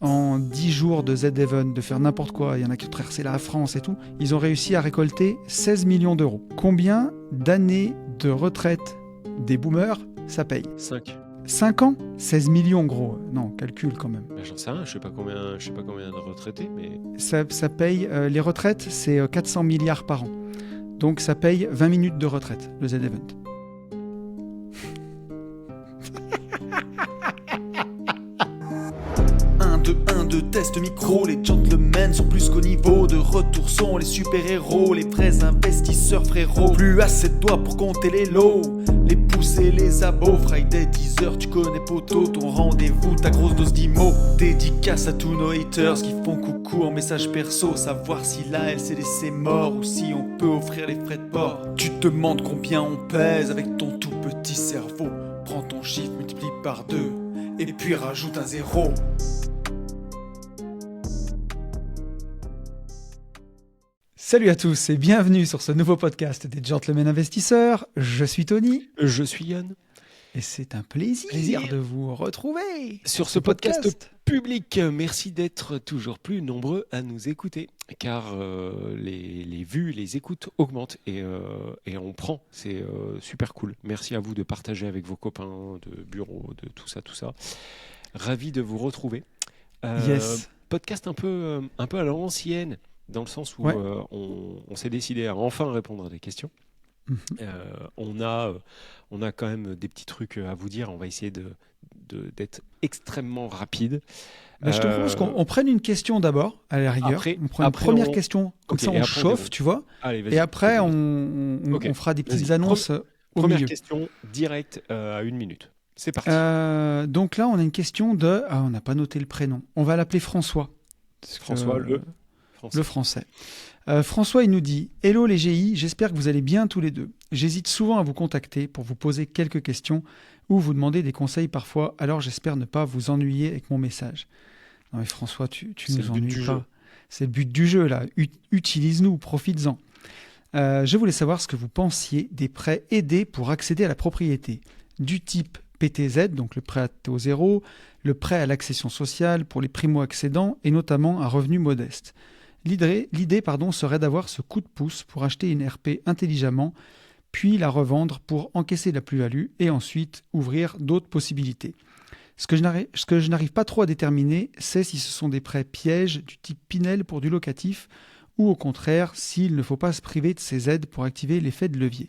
en 10 jours de Z-Event, de faire n'importe quoi, il y en a qui ont traversé la France et tout, ils ont réussi à récolter 16 millions d'euros. Combien d'années de retraite des boomers ça paye ? 5. 5 ans ? 16 millions, gros. Non, calcul quand même. J'en sais rien, je sais pas combien de retraités, mais... Ça paye... les retraites, c'est 400 milliards par an. Donc ça paye 20 minutes de retraite, le Z-Event. Test micro, les gentlemen sont plus qu'au niveau. De retour sont les super-héros, les vrais investisseurs frérots. Plus assez de doigts pour compter les lots, les pouces et les abos. Friday 10h, tu connais poto, ton rendez-vous, ta grosse dose d'IMO. Dédicace à tous nos haters qui font coucou en message perso. Savoir si là elle s'est laissée mort ou si on peut offrir les frais de port. Tu te demandes combien on pèse avec ton tout petit cerveau. Prends ton chiffre, multiplie par 2 et puis rajoute un 0. Salut à tous et bienvenue sur ce nouveau podcast des Gentlemen Investisseurs. Je suis Tony. Je suis Yann. Et c'est un plaisir de vous retrouver sur ce podcast public. Merci d'être toujours plus nombreux à nous écouter, car les vues, les écoutes augmentent et on prend. C'est super cool. Merci à vous de partager avec vos copains de bureau, de tout ça. Ravi de vous retrouver. Yes. Podcast un peu à l'ancienne, dans le sens où on s'est décidé à enfin répondre à des questions. On a quand même des petits trucs à vous dire. On va essayer d'être extrêmement rapide. Je te propose qu'on prenne une question d'abord, à la rigueur. On prend une première question, comme ça on chauffe, tu vois. Allez, et après, on fera des petites annonces au première milieu. Question directe à 1 minute. C'est parti. Donc là, on a une question de... Ah, on n'a pas noté le prénom. On va l'appeler François. François, le français. François, il nous dit « Hello les GI, j'espère que vous allez bien tous les deux. J'hésite souvent à vous contacter pour vous poser quelques questions ou vous demander des conseils parfois, alors j'espère ne pas vous ennuyer avec mon message. » Non mais François, tu nous ennuies pas. C'est le but du jeu là. Utilise-nous, profites-en. Je voulais savoir ce que vous pensiez des prêts aidés pour accéder à la propriété, du type PTZ, donc le prêt à taux zéro, le prêt à l'accession sociale pour les primo-accédants et notamment à revenus modestes. L'idée serait d'avoir ce coup de pouce pour acheter une RP intelligemment, puis la revendre pour encaisser la plus-value et ensuite ouvrir d'autres possibilités. Ce que je n'arrive pas trop à déterminer, c'est si ce sont des prêts pièges du type Pinel pour du locatif ou au contraire, s'il ne faut pas se priver de ces aides pour activer l'effet de levier.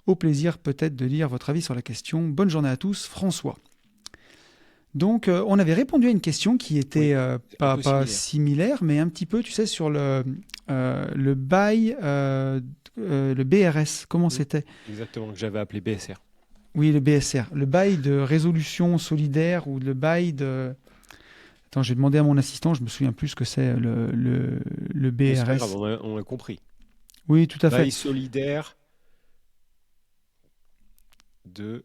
Au plaisir peut-être de lire votre avis sur la question. Bonne journée à tous, François. Donc, on avait répondu à une question qui était pas similaire, mais un petit peu, tu sais, sur le bail, le BRS. Comment c'était ? Exactement, que j'avais appelé BSR. Oui, le BSR. Le bail de résolution solidaire ou le bail de... Attends, j'ai demandé à mon assistant, je me souviens plus ce que c'est le BRS. C'est pas grave, on a compris. Oui, tout à fait. Bail solidaire de...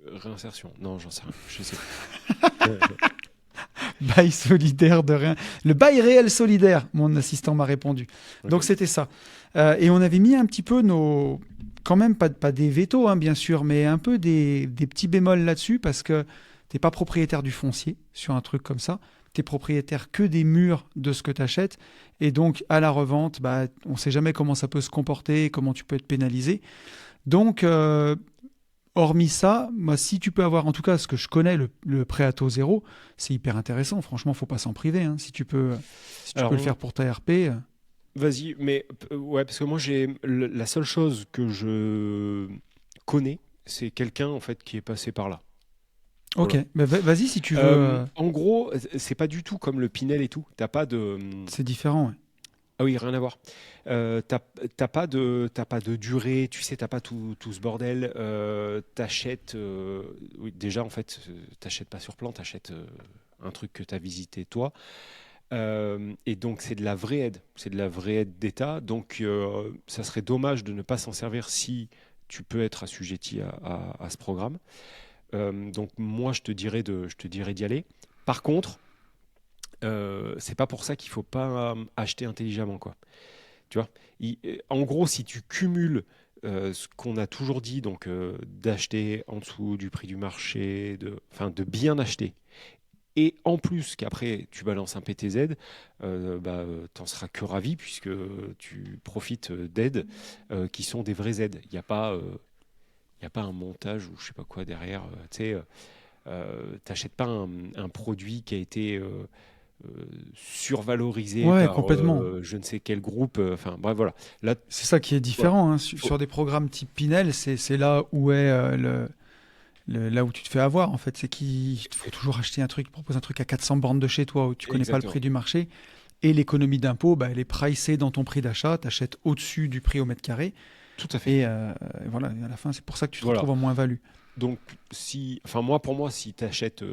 réinsertion. Non, j'en sais rien. Je sais pas. Bail solidaire de rien. Le bail réel solidaire, mon assistant m'a répondu. Okay. Donc c'était ça. Et on avait mis un petit peu nos... Quand même pas des vétos, hein, bien sûr, mais un peu des petits bémols là-dessus parce que tu n'es pas propriétaire du foncier sur un truc comme ça. Tu es propriétaire que des murs de ce que tu achètes. Et donc, à la revente, on ne sait jamais comment ça peut se comporter, comment tu peux être pénalisé. Donc... hormis ça, moi, si tu peux avoir, en tout cas, ce que je connais, le prêt à taux zéro, c'est hyper intéressant. Franchement, il ne faut pas s'en priver. Hein. Si tu peux le faire pour ta RP. Vas-y, mais ouais, parce que moi, la seule chose que je connais, c'est quelqu'un en fait qui est passé par là. Ok, voilà. Vas-y si tu veux. En gros, c'est pas du tout comme le Pinel et tout. T'as pas de. C'est différent, ouais. Ah oui, rien à voir. T'as pas de durée, tu sais, t'as pas tout ce bordel. T'achètes, oui, déjà en fait, t'achètes pas sur plan, t'achètes un truc que t'as visité toi. Et donc c'est de la vraie aide d'État. Donc ça serait dommage de ne pas s'en servir si tu peux être assujetti à ce programme. Donc moi je te dirais d'y aller. Par contre, c'est pas pour ça qu'il faut pas acheter intelligemment, quoi. Tu vois, en gros, si tu cumules ce qu'on a toujours dit, donc d'acheter en dessous du prix du marché, de bien acheter, Et en plus qu'après tu balances un PTZ, t'en seras que ravi puisque tu profites d'aides qui sont des vraies aides. Il y a pas un montage ou je sais pas quoi derrière. Tu sais, t'achètes pas un produit qui a été survalorisé Ouais, par complètement. je ne sais quel groupe. Enfin bref, voilà. Là, C'est ça qui est voilà. différent, hein. Faut- Sur des programmes type Pinel, c'est là où est là où tu te fais avoir, en fait. C'est qu'il faut toujours acheter un truc, propose un truc à 400 bornes de chez toi où tu connais pas le prix Exactement. du marché. Et l'économie d'impôt, bah, elle est pricée dans ton prix d'achat. Tu achètes au-dessus du prix au mètre carré. Tout à fait. Et voilà, et à la fin, c'est pour ça que tu te Voilà. retrouves en moins-value. Donc, enfin moi, pour moi, si tu achètes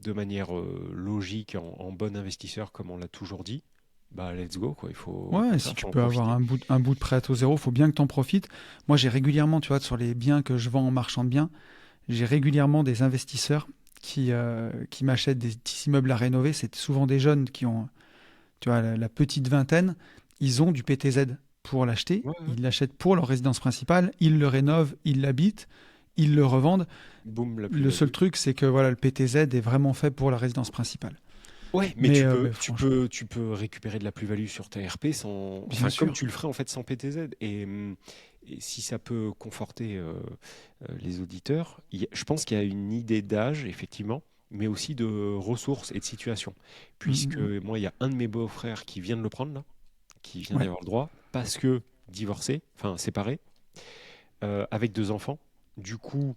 de manière logique, en bon investisseur, comme on l'a toujours dit, bah let's go, quoi. Au Ouais, si contraire, tu faut en peux avoir profiter. un bout de prêt à taux zéro, faut bien que tu en profites. Moi, j'ai régulièrement, tu vois, sur les biens que je vends en marchand de biens, j'ai régulièrement des investisseurs qui m'achètent des petits immeubles à rénover. C'est souvent des jeunes qui ont, tu vois, la petite vingtaine. Ils ont du PTZ pour l'acheter. Ouais, ouais. Ils l'achètent pour leur résidence principale. Ils le rénovent, ils l'habitent, ils le revendent. Boum, la Le seul plus-value. truc, c'est que voilà, le PTZ est vraiment fait pour la résidence principale. Ouais, mais tu peux, Mais tu franchement, peux, tu peux récupérer de la plus-value sur ta RP sans, bien enfin, comme sûr. tu le ferais en fait sans PTZ. Et si ça peut conforter les auditeurs, je pense qu'il y a une idée d'âge, effectivement, mais aussi de ressources et de situation. Mm, Puisque mm, mm. moi, il y a un de mes beaux-frères qui vient de le prendre là, qui vient d'y Ouais. avoir le droit, parce que divorcé, enfin séparé, avec 2 enfants. Du coup,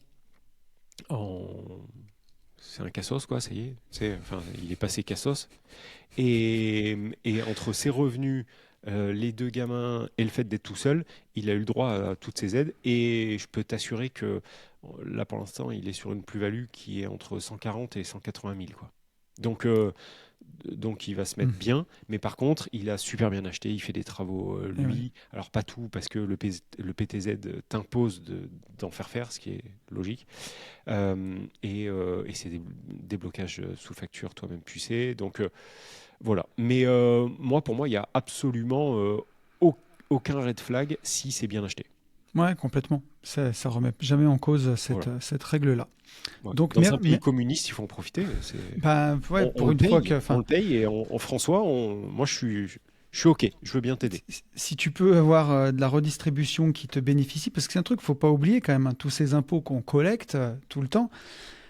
en... c'est un cassos, quoi, ça y est. Enfin, il est passé cassos. Et entre ses revenus, les 2 gamins et le fait d'être tout seul, il a eu le droit à toutes ces aides. Et je peux t'assurer que là, pour l'instant, il est sur une plus-value qui est entre 140 et 180 000, quoi. Donc, donc il va se mettre Mm. bien, mais par contre, il a super bien acheté, il fait des travaux Et ouais. lui, alors pas tout, parce que le PTZ t'impose d'en faire, ce qui est logique. Et c'est des blocages sous facture, toi-même tu sais. Donc voilà. Mais moi, pour moi, il n'y a absolument aucun red flag si c'est bien acheté. Ouais, complètement. Ça remet jamais en cause Voilà. cette règle-là. Ouais. Donc, Dans un pays communiste, il faut en profiter. bah, ouais, On pour le une fois paye, que, on enfin, le paye, et François, moi, je suis OK, je veux bien t'aider. si tu peux avoir de la redistribution qui te bénéficie, parce que c'est un truc qu'il faut pas oublier quand même, hein, tous ces impôts qu'on collecte tout le temps.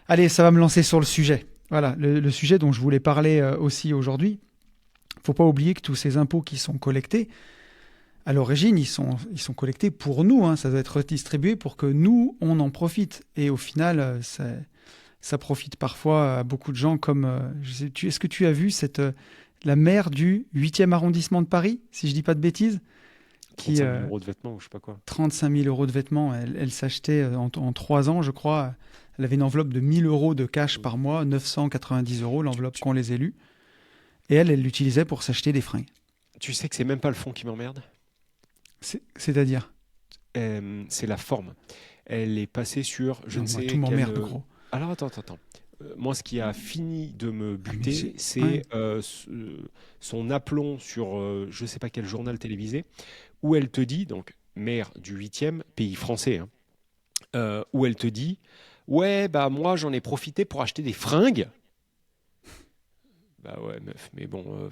Allez, ça va me lancer sur le sujet. Voilà, le sujet dont je voulais parler aussi aujourd'hui. Faut pas oublier que tous ces impôts qui sont collectés, à l'origine, ils sont collectés pour nous, hein. Ça doit être redistribué pour que nous, on en profite. Et au final, ça profite parfois à beaucoup de gens comme... est-ce que tu as vu la maire du 8e arrondissement de Paris, si je dis pas de bêtises, qui 35 000 euros de vêtements ou je sais pas quoi. 35 000 euros de vêtements, elle s'achetait en 3 ans, je crois. Elle avait une enveloppe de 1 000 euros de cash par mois, 990 euros, l'enveloppe qu'ont les élus. Et elle l'utilisait pour s'acheter des fringues. Tu sais que c'est même pas le fond qui m'emmerde, C'est-à-dire, c'est la forme. Elle est passée sur je non, ne moi, tout sais quel. m'emmerde, gros. Alors attends. Moi, ce qui a fini de me Ah, mais buter, ouais. c'est son aplomb sur je sais pas quel journal télévisé, où elle te dit, donc maire du 8e, pays français, hein, où elle te dit, ouais, bah moi j'en ai profité pour acheter des fringues. Bah ouais, meuf, mais bon,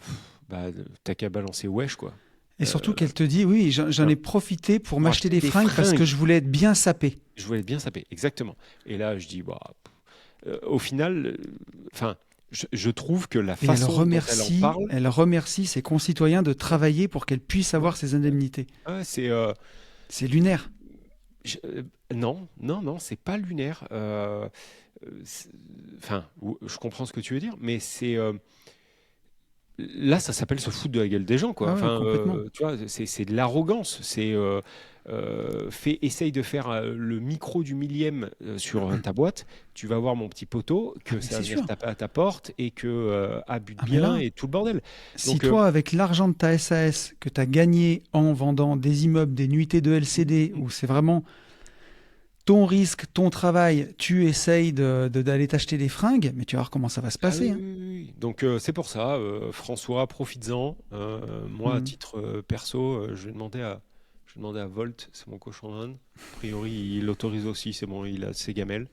bah t'as qu'à balancer wesh, quoi. Et surtout Euh, qu'elle te dit, oui, j'en ai profité pour pour m'acheter acheter des des fringues parce que fringues. je voulais être bien sapé. Je voulais bien saper, exactement. Et là, je dis, bah, au final, enfin, je trouve que la Et façon dont elle en parle, elle remercie ses concitoyens de travailler pour qu'elle puisse ouais, avoir ses indemnités. ouais, C'est lunaire. non, c'est pas lunaire. C'est- Enfin, je comprends ce que tu veux dire, mais là, ça s'appelle se foutre de la gueule des gens, quoi. Ah ouais, Enfin, complètement. tu vois, c'est de l'arrogance. Essaye de faire le micro du millième sur ta boîte. Tu vas voir mon petit poteau, Ah, que mais ça va c'est venir sûr. taper à ta porte et que abus de Ah, mais bien là, et tout le bordel. si Donc, toi, avec l'argent de ta SAS que tu as gagné en vendant des immeubles, des nuitées de LCD, où c'est vraiment ton risque, ton travail, tu essayes d'aller t'acheter des fringues, mais tu vas voir comment ça va se ah passer, oui, hein. oui, oui, oui. Donc c'est pour ça, François, profites-en. Moi, à Hmm. titre perso, je vais demander à Volt, c'est mon cochon d'Inde. A priori, il l'autorise aussi, c'est bon, il a ses gamelles.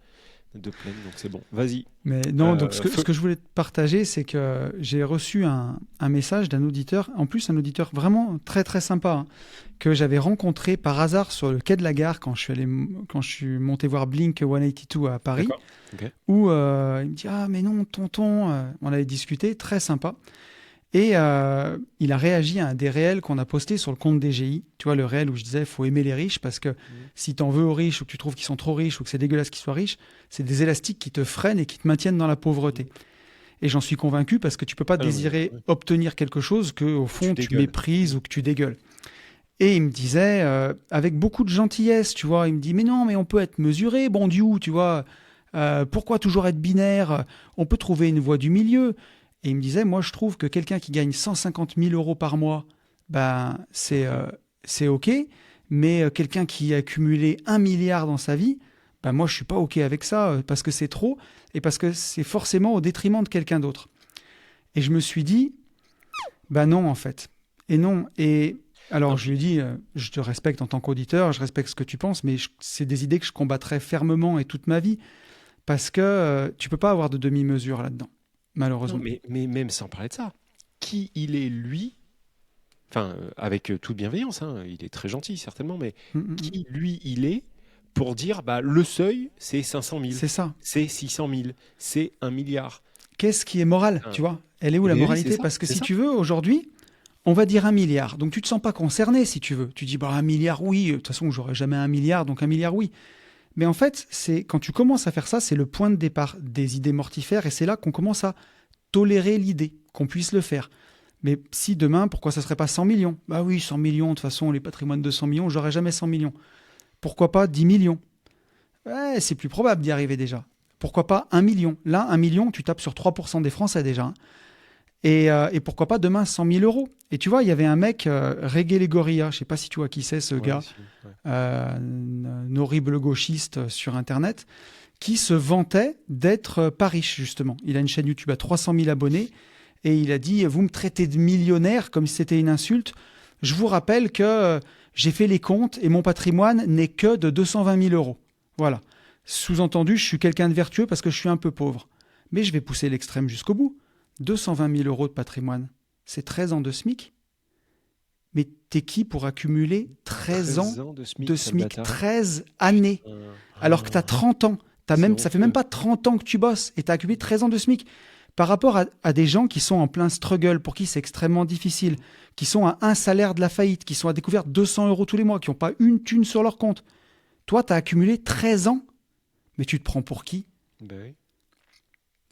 de plaine, donc c'est bon. Vas-y. Mais non, donc ce que je voulais te partager, c'est que j'ai reçu un message d'un auditeur, en plus un auditeur vraiment très très sympa, hein, que j'avais rencontré par hasard sur le quai de la gare quand je suis monté voir Blink 182 à Paris, Ok. où il me dit « Ah mais non, tonton », on avait discuté, très sympa. Et il a réagi à un des réels qu'on a posté sur le compte DGI. Tu vois, le réel où je disais, il faut aimer les riches parce que si t'en veux aux riches ou que tu trouves qu'ils sont trop riches ou que c'est dégueulasse qu'ils soient riches, c'est des élastiques qui te freinent et qui te maintiennent dans la pauvreté. Et j'en suis convaincu parce que tu peux pas désirer obtenir quelque chose que au fond tu méprises ou que tu dégueules. Et il me disait, avec beaucoup de gentillesse, tu vois, il me dit, mais non, mais on peut être mesuré, bon Dieu, tu vois, pourquoi toujours être binaire? On peut trouver une voie du milieu. Et il me disait, moi, je trouve que quelqu'un qui gagne 150 000 euros par mois, ben, c'est OK. Mais quelqu'un qui a accumulé 1 milliard dans sa vie, ben, moi, je suis pas OK avec ça parce que c'est trop et parce que c'est forcément au détriment de quelqu'un d'autre. Et je me suis dit, ben non, en fait. Et non. Et alors, je lui ai dit, je te respecte en tant qu'auditeur, je respecte ce que tu penses, mais c'est des idées que je combattrai fermement et toute ma vie parce que tu peux pas avoir de demi-mesure là-dedans. Malheureusement. Non, mais même sans parler de ça, qui il est, lui, enfin, avec toute bienveillance, hein, il est très gentil, certainement, mais qui, lui, il est pour dire, bah, le seuil, c'est 500 000, c'est ça. C'est 600 000, c'est 1 milliard. Qu'est-ce qui est moral, tu vois? Elle est où la moralité? Ça, parce que si ça. tu veux, aujourd'hui, on va dire 1 milliard. Donc tu te sens pas concerné, si tu veux. Tu dis, bah, 1 milliard, oui. De toute façon, j'aurais jamais 1 milliard, donc 1 milliard, oui. Mais en fait, c'est quand tu commences à faire ça, c'est le point de départ des idées mortifères et c'est là qu'on commence à tolérer l'idée qu'on puisse le faire. Mais si demain, pourquoi ça serait pas 100 millions? Bah oui, 100 millions, de toute façon, les patrimoines de 100 millions, j'aurais jamais 100 millions. Pourquoi pas 10 millions? Ouais, c'est plus probable d'y arriver déjà. Pourquoi pas 1 million? Là, 1 million, tu tapes sur 3% des Français déjà. Hein. Et pourquoi pas demain 100 000 euros? Et tu vois, il y avait un mec, Reggae les Gorillas, je sais pas si tu vois qui c'est ce gars, un horrible gauchiste sur Internet, qui se vantait d'être pas riche, justement. Il a une chaîne YouTube à 300 000 abonnés, et il a dit « Vous me traitez de millionnaire comme si c'était une insulte. Je vous rappelle que j'ai fait les comptes et mon patrimoine n'est que de 220 000 euros. » Voilà. Sous-entendu, je suis quelqu'un de vertueux parce que je suis un peu pauvre. Mais je vais pousser l'extrême jusqu'au bout. 220 000 euros de patrimoine, c'est 13 ans de SMIC. Mais t'es qui pour accumuler 13 ans de SMIC 13 années, alors que t'as 30 ans. Ça fait même pas 30 ans que tu bosses et t'as accumulé 13 ans de SMIC. Par rapport à des gens qui sont en plein struggle, pour qui c'est extrêmement difficile, qui sont à un salaire de la faillite, qui sont à découvert 200 euros tous les mois, qui n'ont pas une thune sur leur compte. Toi, t'as accumulé 13 ans, mais tu te prends pour qui? Ben oui.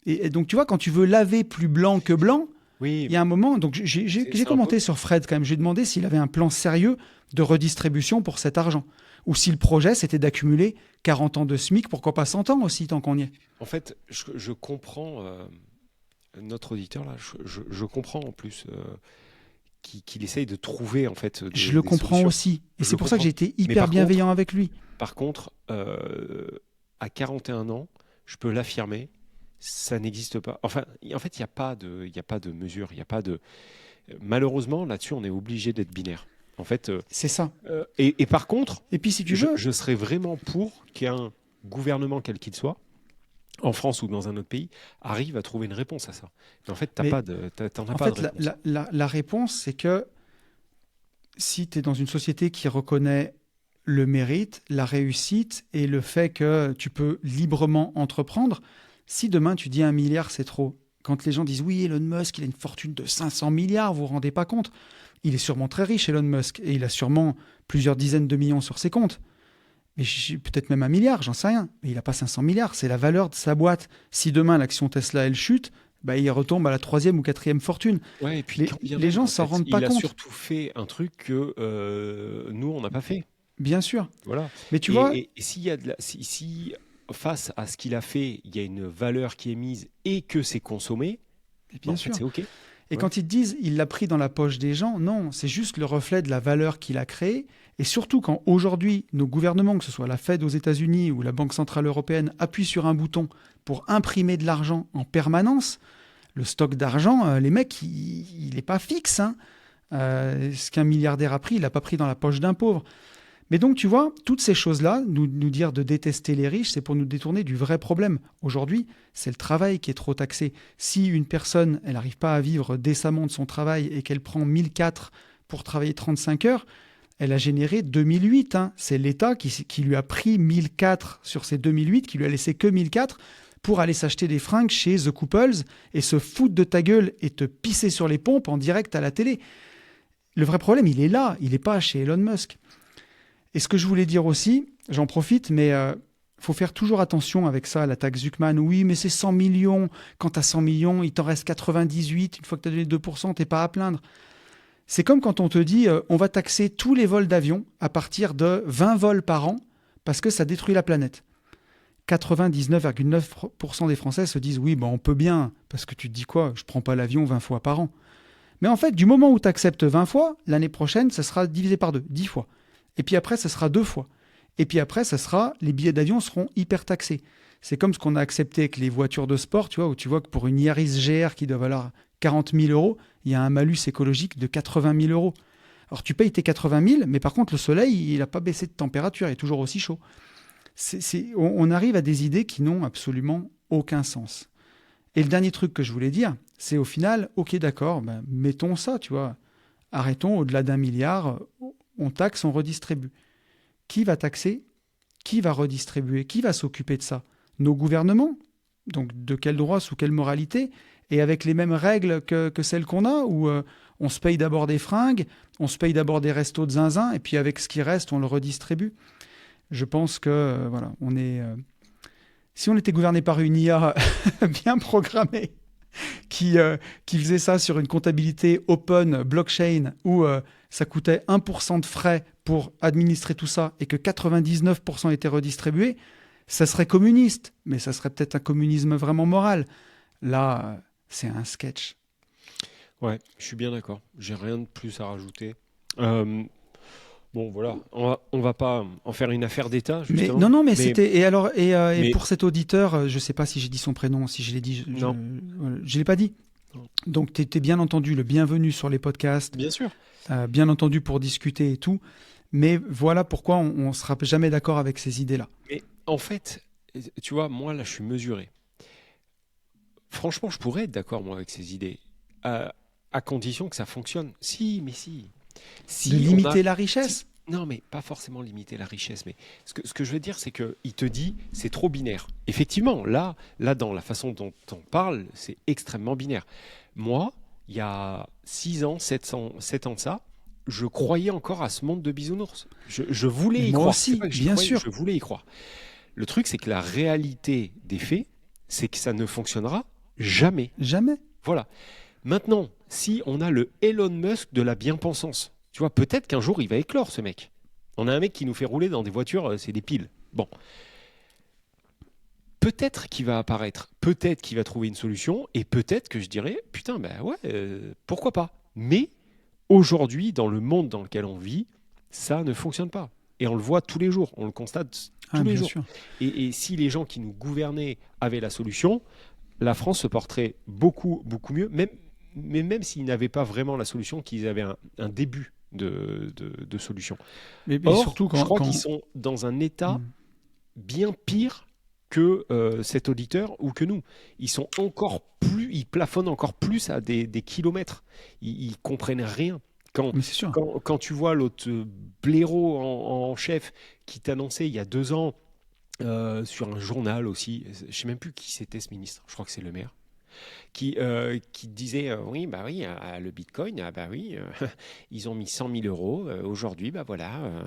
Et donc, tu vois, quand tu veux laver plus blanc que blanc, oui, il y a un moment... Donc, j'ai commenté sur Fred quand même. Je lui ai demandé s'il avait un plan sérieux de redistribution pour cet argent. Ou si le projet, c'était d'accumuler 40 ans de SMIC, pourquoi pas 100 ans aussi, tant qu'on y est. En fait, je comprends notre auditeur, là, je comprends en plus qu'il essaye de trouver, en fait, je le comprends solutions. aussi. Et c'est pour ça que j'ai été hyper bienveillant avec lui. Par contre, à 41 ans, je peux l'affirmer, ça n'existe pas. Enfin, en fait, il n'y a pas de mesure, il n'y a pas de... Malheureusement, là-dessus, on est obligé d'être binaire. En fait, c'est ça. Et par contre, et puis, si tu veux, je serais vraiment pour qu'un gouvernement, quel qu'il soit, en France ou dans un autre pays, arrive à trouver une réponse à ça. Mais en fait, t'en as pas de réponse. La réponse, c'est que si tu es dans une société qui reconnaît le mérite, la réussite et le fait que tu peux librement entreprendre, si demain tu dis 1 milliard, c'est trop. Quand les gens disent oui, Elon Musk, il a une fortune de 500 milliards, vous vous rendez pas compte? Il est sûrement très riche, Elon Musk, et il a sûrement plusieurs dizaines de millions sur ses comptes. Mais peut-être même 1 milliard, j'en sais rien. Mais il n'a pas 500 milliards, c'est la valeur de sa boîte. Si demain l'action Tesla, elle chute, bah, il retombe à la 3e ou 4e fortune. Ouais, et puis les gens s'en rendent pas compte. Il a surtout fait un truc que nous, on n'a pas fait. Bien sûr. Voilà. Mais tu vois... Et si face à ce qu'il a fait, il y a une valeur qui est mise et que c'est consommé, bien sûr. En fait, c'est OK. Et quand ils te disent il l'a pris dans la poche des gens, non, c'est juste le reflet de la valeur qu'il a créée. Et surtout quand aujourd'hui, nos gouvernements, que ce soit la Fed aux États-Unis ou la Banque Centrale Européenne, appuient sur un bouton pour imprimer de l'argent en permanence, le stock d'argent, les mecs, il n'est pas fixe. Hein. Ce qu'un milliardaire a pris, il l'a pas pris dans la poche d'un pauvre. Mais donc, tu vois, toutes ces choses-là, nous dire de détester les riches, c'est pour nous détourner du vrai problème. Aujourd'hui, c'est le travail qui est trop taxé. Si une personne, elle n'arrive pas à vivre décemment de son travail et qu'elle prend 1004 pour travailler 35 heures, elle a généré 2008. Hein. C'est l'État qui lui a pris 1004 sur ces 2008, qui lui a laissé que 1004 pour aller s'acheter des fringues chez The Couples et se foutre de ta gueule et te pisser sur les pompes en direct à la télé. Le vrai problème, il est là, il n'est pas chez Elon Musk. Et ce que je voulais dire aussi, j'en profite, mais faut faire toujours attention avec ça, la taxe Zuckman. Oui, mais c'est 100 millions. Quand tu as 100 millions, il t'en reste 98. Une fois que tu as donné 2%, tu n'es pas à plaindre. C'est comme quand on te dit on va taxer tous les vols d'avion à partir de 20 vols par an parce que ça détruit la planète. 99,9% des Français se disent oui, on peut bien, parce que tu te dis quoi, je ne prends pas l'avion 20 fois par an. Mais en fait, du moment où tu acceptes 20 fois, l'année prochaine, ça sera divisé par 2, 10 fois. Et puis après, ça sera 2 fois. Et puis après, les billets d'avion seront hyper taxés. C'est comme ce qu'on a accepté avec les voitures de sport, tu vois, où tu vois que pour une Yaris GR qui doit valoir 40 000 euros, il y a un malus écologique de 80 000 euros. Alors tu payes tes 80 000, mais par contre, le soleil, il n'a pas baissé de température, il est toujours aussi chaud. On arrive à des idées qui n'ont absolument aucun sens. Et le dernier truc que je voulais dire, c'est au final, ok, d'accord, mettons ça, tu vois. Arrêtons, au-delà d'1 milliard, on taxe, on redistribue. Qui va taxer ? Qui va redistribuer ? Qui va s'occuper de ça ? Nos gouvernements ? Donc de quel droit, sous quelle moralité ? Et avec les mêmes règles que celles qu'on a, où on se paye d'abord des fringues, on se paye d'abord des restos de zinzin, et puis avec ce qui reste, on le redistribue. Je pense que, voilà, on est... si on était gouverné par une IA bien programmée, qui faisait ça sur une comptabilité open, blockchain, où ça coûtait 1% de frais pour administrer tout ça et que 99% étaient redistribués, ça serait communiste, mais ça serait peut-être un communisme vraiment moral. Là, c'est un sketch. Ouais, je suis bien d'accord. J'ai rien de plus à rajouter. Bon, voilà, on va pas en faire une affaire d'État, justement. Mais c'était... Et pour cet auditeur, je sais pas si j'ai dit son prénom, si je l'ai dit... Je l'ai pas dit. Non. Donc, tu étais bien entendu le bienvenu sur les podcasts. Bien sûr. Bien entendu pour discuter et tout. Mais voilà pourquoi on ne sera jamais d'accord avec ces idées-là. Mais en fait, tu vois, moi, là, je suis mesuré. Franchement, je pourrais être d'accord, moi, avec ces idées. À condition que ça fonctionne. Si. De limiter la richesse ? Non, mais pas forcément limiter la richesse. Mais ce que je veux dire, c'est qu'il te dit, c'est trop binaire. Effectivement, là, dans la façon dont on parle, c'est extrêmement binaire. Moi, il y a 6 ans, 7 ans de ça, je croyais encore à ce monde de bisounours. Je voulais y croire. Moi aussi, bien sûr. Je voulais y croire. Le truc, c'est que la réalité des faits, c'est que ça ne fonctionnera jamais. Jamais. Voilà. Maintenant, si on a le Elon Musk de la bien-pensance, tu vois, peut-être qu'un jour, il va éclore, ce mec. On a un mec qui nous fait rouler dans des voitures, c'est des piles. Bon. Peut-être qu'il va apparaître, peut-être qu'il va trouver une solution, et peut-être que je dirais, putain, pourquoi pas ? Mais aujourd'hui, dans le monde dans lequel on vit, ça ne fonctionne pas. Et on le voit tous les jours, on le constate tous les jours. Et si les gens qui nous gouvernaient avaient la solution, la France se porterait beaucoup, beaucoup mieux, même s'ils n'avaient pas vraiment la solution, qu'ils avaient un début de solution. Mais Or, surtout je crois qu'ils sont dans un état bien pire que cet auditeur ou que nous. Ils sont encore plus, ils plafonnent encore plus à des kilomètres. Ils comprennent rien. Quand tu vois l'autre blaireau en chef qui t'annonçait il y a 2 ans sur un journal aussi, je ne sais même plus qui c'était ce ministre, je crois que c'est le maire, qui disait le bitcoin, ils ont mis 100 000 euros, aujourd'hui,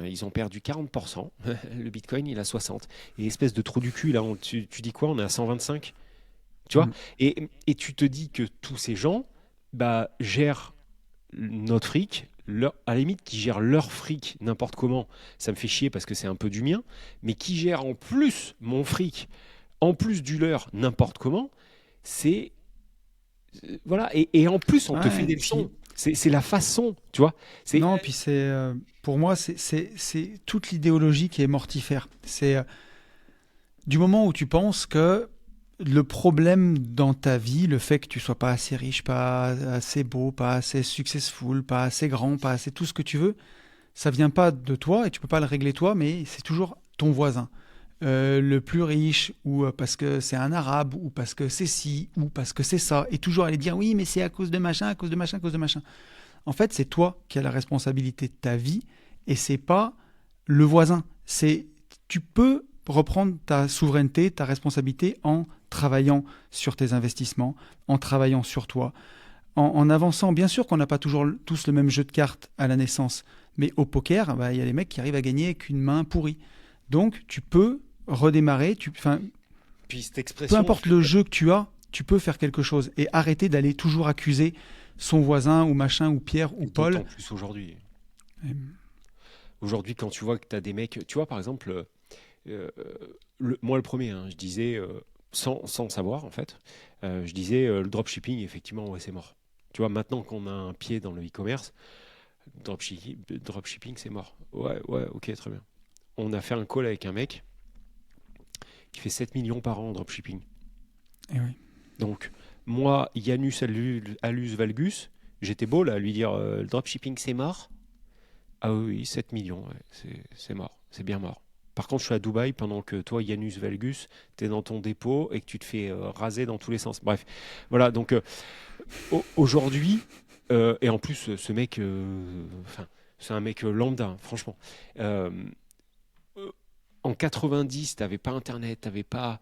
ils ont perdu 40%, le bitcoin il a 60. Et espèce de trou du cul, là, tu dis quoi, on est à 125, tu vois, et tu te dis que tous ces gens gèrent notre fric, à la limite qui gèrent leur fric n'importe comment, ça me fait chier parce que c'est un peu du mien, mais qui gèrent en plus mon fric, en plus du leur n'importe comment, c'est... Voilà, et en plus on te fait des leçons. C'est la façon, tu vois. Non, puis c'est... pour moi, c'est toute l'idéologie qui est mortifère. C'est du moment où tu penses que le problème dans ta vie, le fait que tu sois pas assez riche, pas assez beau, pas assez successful, pas assez grand, pas assez tout ce que tu veux, ça vient pas de toi et tu peux pas le régler toi, mais c'est toujours ton voisin. Le plus riche, ou parce que c'est un arabe, ou parce que c'est ci, ou parce que c'est ça, et toujours aller dire oui, mais c'est à cause de machin, à cause de machin, à cause de machin. En fait, c'est toi qui as la responsabilité de ta vie, et c'est pas le voisin. Tu peux reprendre ta souveraineté, ta responsabilité en travaillant sur tes investissements, en travaillant sur toi, en avançant. Bien sûr qu'on n'a pas toujours tous le même jeu de cartes à la naissance, mais au poker, bah, y a des mecs qui arrivent à gagner avec une main pourrie. Donc, tu peux redémarrer. Puis cette Peu expression, importe le jeu que tu as, tu peux faire quelque chose et arrêter d'aller toujours accuser son voisin ou machin ou Pierre ou Paul. d'autant plus aujourd'hui. Et- Aujourd'hui, quand tu vois que tu as des mecs, tu vois, par exemple, moi le premier, hein, je disais, sans savoir en fait, je disais le dropshipping, effectivement, ouais, c'est mort. Tu vois, maintenant qu'on a un pied dans le e-commerce, dropshipping, c'est mort. Ouais, ouais, ok, très bien. On a fait un call avec un mec qui fait 7 millions par an en dropshipping. et oui. Donc, moi, Janus Alus Valgus, j'étais beau là à lui dire le dropshipping c'est mort. Ah oui, 7 millions, ouais, c'est mort, c'est bien mort. Par contre, je suis à Dubaï pendant que toi, Janus Valgus, tu es dans ton dépôt et que tu te fais raser dans tous les sens. Bref, voilà, donc aujourd'hui, et en plus, ce mec, c'est un mec lambda, franchement. Euh, En 90, tu n'avais pas Internet, tu n'avais pas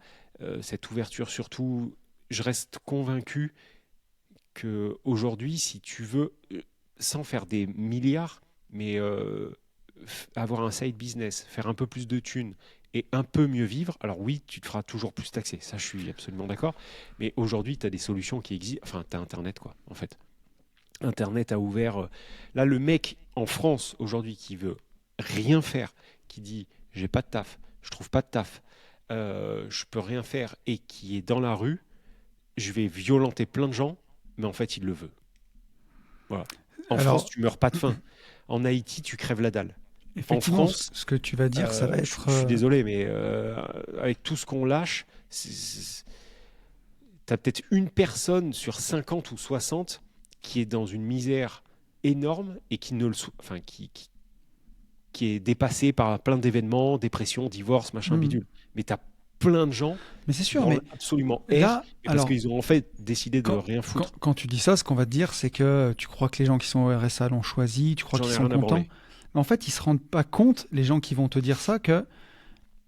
cette ouverture. Surtout, je reste convaincu qu'aujourd'hui, si tu veux, sans faire des milliards, mais avoir un side business, faire un peu plus de thunes et un peu mieux vivre, alors oui, tu te feras toujours plus taxer. Ça, je suis absolument d'accord. Mais aujourd'hui, tu as des solutions qui existent. Enfin, tu as Internet, quoi, en fait. Internet a ouvert. Là, le mec en France, aujourd'hui, qui veut rien faire, qui dit j'ai pas de taf, je trouve pas de taf, je peux rien faire et qui est dans la rue, je vais violenter plein de gens, mais en fait, il le veut. Voilà. En Alors, France, tu meurs pas de faim. En Haïti, tu crèves la dalle. En effectivement, France, ce que tu vas dire, ça va être. je suis désolé, mais avec tout ce qu'on lâche, tu as peut-être une personne sur 50 ou 60 qui est dans une misère énorme et qui ne le enfin, qui est dépassée par plein d'événements, dépression, divorce, machin Hmm. bidule. Mais tu as plein de gens Mais c'est qui sûr, mais branlent absolument là, mais parce alors, qu'ils ont en fait décidé de quand, rien foutre. quand tu dis ça, ce qu'on va te dire, c'est que tu crois que les gens qui sont au RSA l'ont choisi, tu crois J'en qu'ils ai sont rien à contents. branler. Mais en fait, ils se rendent pas compte, les gens qui vont te dire ça, que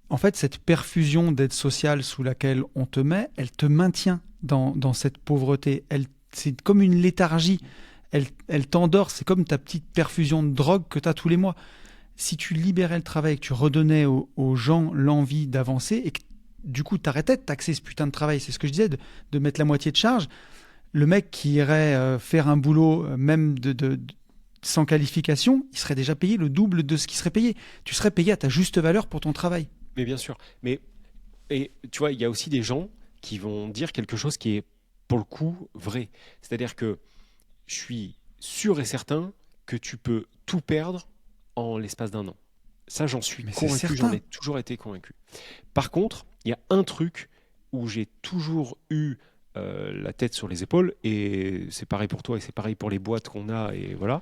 en fait, cette perfusion d'aide sociale sous laquelle on te met, elle te maintient dans cette pauvreté. C'est comme une léthargie. Elle t'endort. C'est comme ta petite perfusion de drogue que tu as tous les mois. Si tu libérais le travail, que tu redonnais aux gens l'envie d'avancer et que du coup, tu arrêtais de taxer ce putain de travail, c'est ce que je disais, de mettre la moitié de charge, le mec qui irait faire un boulot, même sans qualification, il serait déjà payé le double de ce qui serait payé. Tu serais payé à ta juste valeur pour ton travail. Mais bien sûr. Mais et tu vois, il y a aussi des gens qui vont dire quelque chose qui est pour le coup vrai. C'est-à-dire que je suis sûr et certain que tu peux tout perdre en l'espace d'un an. Ça, j'en suis Mais c'est convaincu, j'en certain. ai toujours été convaincu. Par contre, il y a un truc où j'ai toujours eu la tête sur les épaules, et c'est pareil pour toi et c'est pareil pour les boîtes qu'on a, et voilà,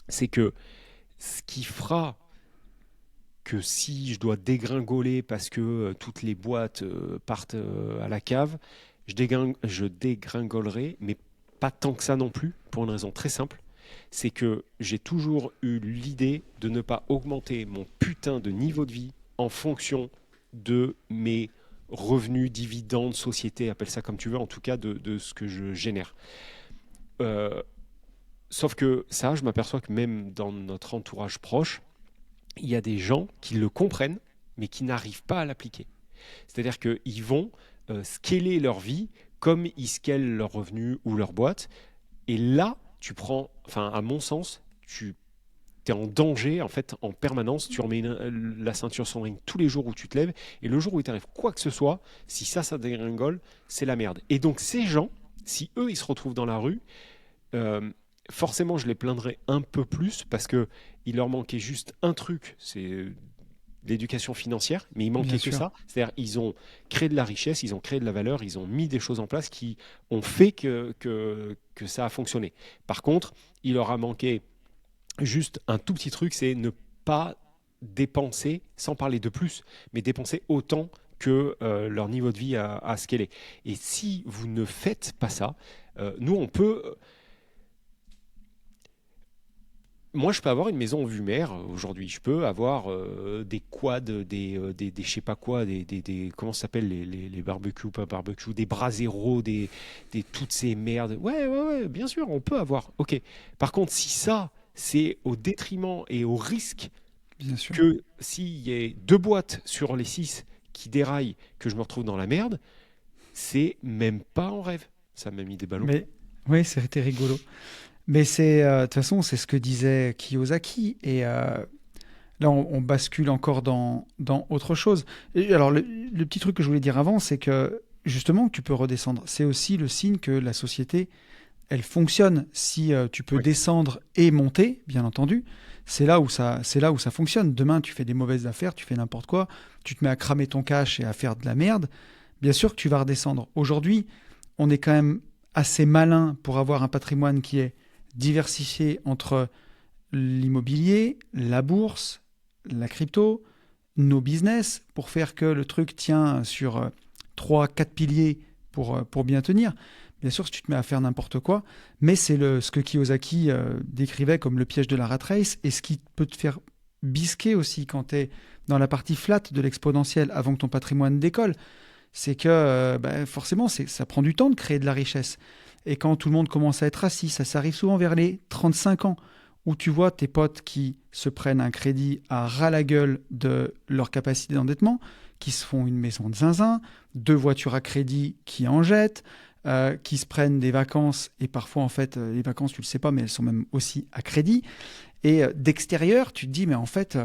c'est que ce qui fera que si je dois dégringoler parce que toutes les boîtes partent à la cave, je dégringolerai, mais pas tant que ça non plus, pour une raison très simple. C'est que j'ai toujours eu l'idée de ne pas augmenter mon putain de niveau de vie en fonction de mes revenus, dividendes, société, appelle ça comme tu veux, en tout cas de ce que je génère. Euh, Sauf que ça, je m'aperçois que même dans notre entourage proche, il y a des gens qui le comprennent, mais qui n'arrivent pas à l'appliquer. C'est-à-dire qu'ils vont scaler leur vie comme ils scalent leurs revenus ou leur boîte. Et là, tu prends, enfin, à mon sens, tu es en danger en fait en permanence. Tu remets la ceinture sur le ring tous les jours où tu te lèves. Et le jour où il t'arrive quoi que ce soit, si ça dégringole, c'est la merde. Et donc, ces gens, si eux, ils se retrouvent dans la rue, euh, forcément, je les plaindrais un peu plus parce que il leur manquait juste un truc, c'est l'éducation financière, mais il Bien manquait que sûr. ça. C'est-à-dire, ils ont créé de la richesse, ils ont créé de la valeur, ils ont mis des choses en place qui ont fait que ça a fonctionné. Par contre, il leur a manqué juste un tout petit truc, c'est ne pas dépenser, sans parler de plus, mais dépenser autant que leur niveau de vie a ce qu'elle est. Et si vous ne faites pas ça, nous, on peut... Moi, je peux avoir une maison en vue mer aujourd'hui. Je peux avoir des quads, des je sais pas quoi, comment ça s'appelle les barbecues, pas barbecues, des braseros, toutes ces merdes. Ouais, ouais, ouais, bien sûr, on peut avoir. Ok. Par contre, si ça, c'est au détriment et au risque Bien sûr. que s'il y a 2 boîtes sur les 6 qui déraillent, que je me retrouve dans la merde, c'est même pas en rêve. Ça m'a mis des ballons. Mais oui, c'était rigolo. Mais de toute façon, c'est ce que disait Kiyosaki. Et là, on bascule encore dans autre chose. Et alors, le petit truc que je voulais dire avant, c'est que justement, tu peux redescendre. C'est aussi le signe que la société, elle fonctionne. Si tu peux Oui. descendre et monter, bien entendu, c'est là où ça fonctionne. Demain, tu fais des mauvaises affaires, tu fais n'importe quoi, tu te mets à cramer ton cash et à faire de la merde. Bien sûr que tu vas redescendre. Aujourd'hui, on est quand même assez malin pour avoir un patrimoine qui est diversifié entre l'immobilier, la bourse, la crypto, nos business, pour faire que le truc tient sur 3-4 piliers pour bien tenir. Bien sûr, si tu te mets à faire n'importe quoi, mais c'est ce que Kiyosaki décrivait comme le piège de la rat race, et ce qui peut te faire bisquer aussi quand tu es dans la partie flat de l'exponentielle avant que ton patrimoine décolle, c'est que forcément, ça prend du temps de créer de la richesse. Et quand tout le monde commence à être assis, ça arrive souvent vers les 35 ans, où tu vois tes potes qui se prennent un crédit à ras la gueule de leur capacité d'endettement, qui se font une maison de zinzin, 2 voitures à crédit qui en jettent, qui se prennent des vacances, et parfois en fait les vacances tu le sais pas, mais elles sont même aussi à crédit. Et d'extérieur tu te dis mais en fait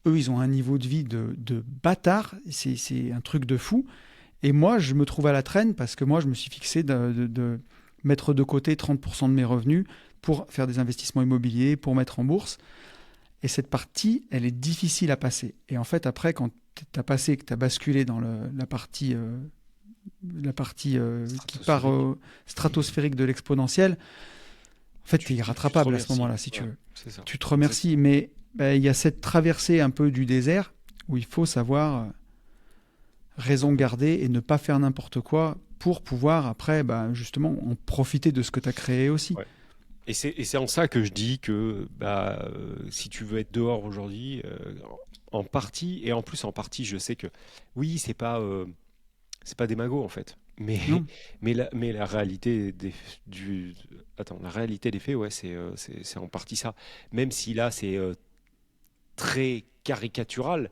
eux ils ont un niveau de vie de bâtard, c'est un truc de fou. Et moi je me trouve à la traîne parce que moi je me suis fixé de mettre de côté 30% de mes revenus pour faire des investissements immobiliers, pour mettre en bourse. Et cette partie, elle est difficile à passer. Et en fait, après, quand tu as passé, que tu as basculé dans la partie qui part stratosphérique de l'exponentiel, en fait, tu es irrattrapable à ce moment-là, si tu veux. C'est ça. Tu te remercies, mais il y a cette traversée un peu du désert où il faut savoir raison garder et ne pas faire n'importe quoi pour pouvoir après, justement, en profiter de ce que tu as créé aussi. Ouais. Et c'est en ça que je dis que si tu veux être dehors aujourd'hui, en partie, et en plus en partie, je sais que oui, c'est pas des magots en fait, mais Non. mais la réalité la réalité des faits, ouais, c'est en partie ça. Même si là c'est très caricatural,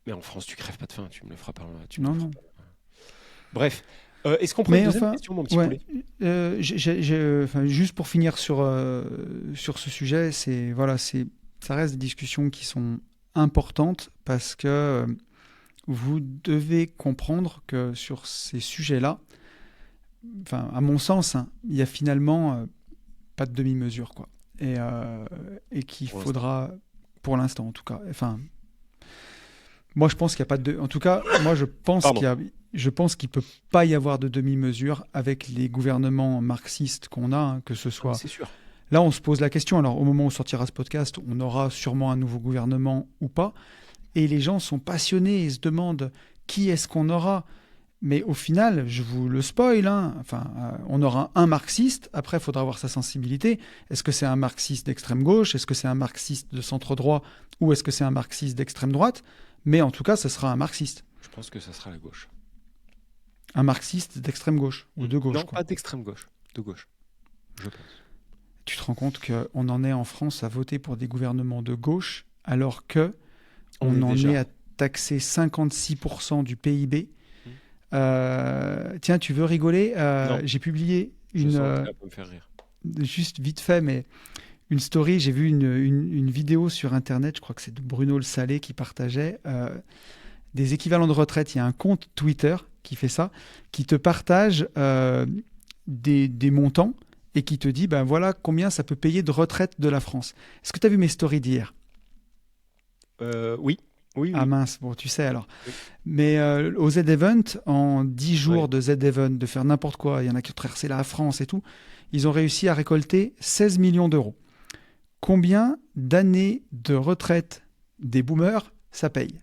mais en France tu crèves pas de faim, tu me le feras pas, tu me Non, le feras non. pas. Bref, est-ce qu'on prend Mais une deuxième enfin, question, mon petit ouais, poulet? juste pour finir sur ce sujet, ça reste des discussions qui sont importantes parce que vous devez comprendre que sur ces sujets-là, à mon sens, hein, il y a finalement pas de demi-mesure, quoi. Et qu'il Pour l'instant. faudra, pour l'instant en tout cas, moi je pense qu'il n'y a pas de... En tout cas, moi je pense Pardon. je pense qu'il ne peut pas y avoir de demi-mesure avec les gouvernements marxistes qu'on a, hein, que ce soit... C'est sûr. Là, on se pose la question. Alors, au moment où sortira ce podcast, on aura sûrement un nouveau gouvernement ou pas. Et les gens sont passionnés et se demandent qui est-ce qu'on aura. Mais au final, je vous le spoil, hein, on aura un marxiste. Après, il faudra avoir sa sensibilité. Est-ce que c'est un marxiste d'extrême gauche? Est-ce que c'est un marxiste de centre droit? Ou est-ce que c'est un marxiste d'extrême droite? Mais en tout cas, ce sera un marxiste. Je pense que ça sera la gauche. Un marxiste d'extrême gauche ou de gauche. Non, Quoi. pas d'extrême gauche, de gauche, je pense. Tu te rends compte qu'on en est en France à voter pour des gouvernements de gauche alors que on en est à taxer 56% du PIB. Tiens, tu veux rigoler? J'ai publié Ça peut me faire rire. juste vite fait, mais une story. J'ai vu une vidéo sur Internet, je crois que c'est de Bruno Le Salé qui partageait des équivalents de retraite. Il y a un compte Twitter qui fait ça, qui te partage des montants et qui te dit, voilà combien ça peut payer de retraite de la France. Est-ce que tu as vu mes stories d'hier? Oui. Ah mince, bon, tu sais alors. Oui. Mais au Z-Event, en 10 jours de Z-Event, de faire n'importe quoi, il y en a qui ont traversé la France et tout, ils ont réussi à récolter 16 millions d'euros. Combien d'années de retraite des boomers ça paye?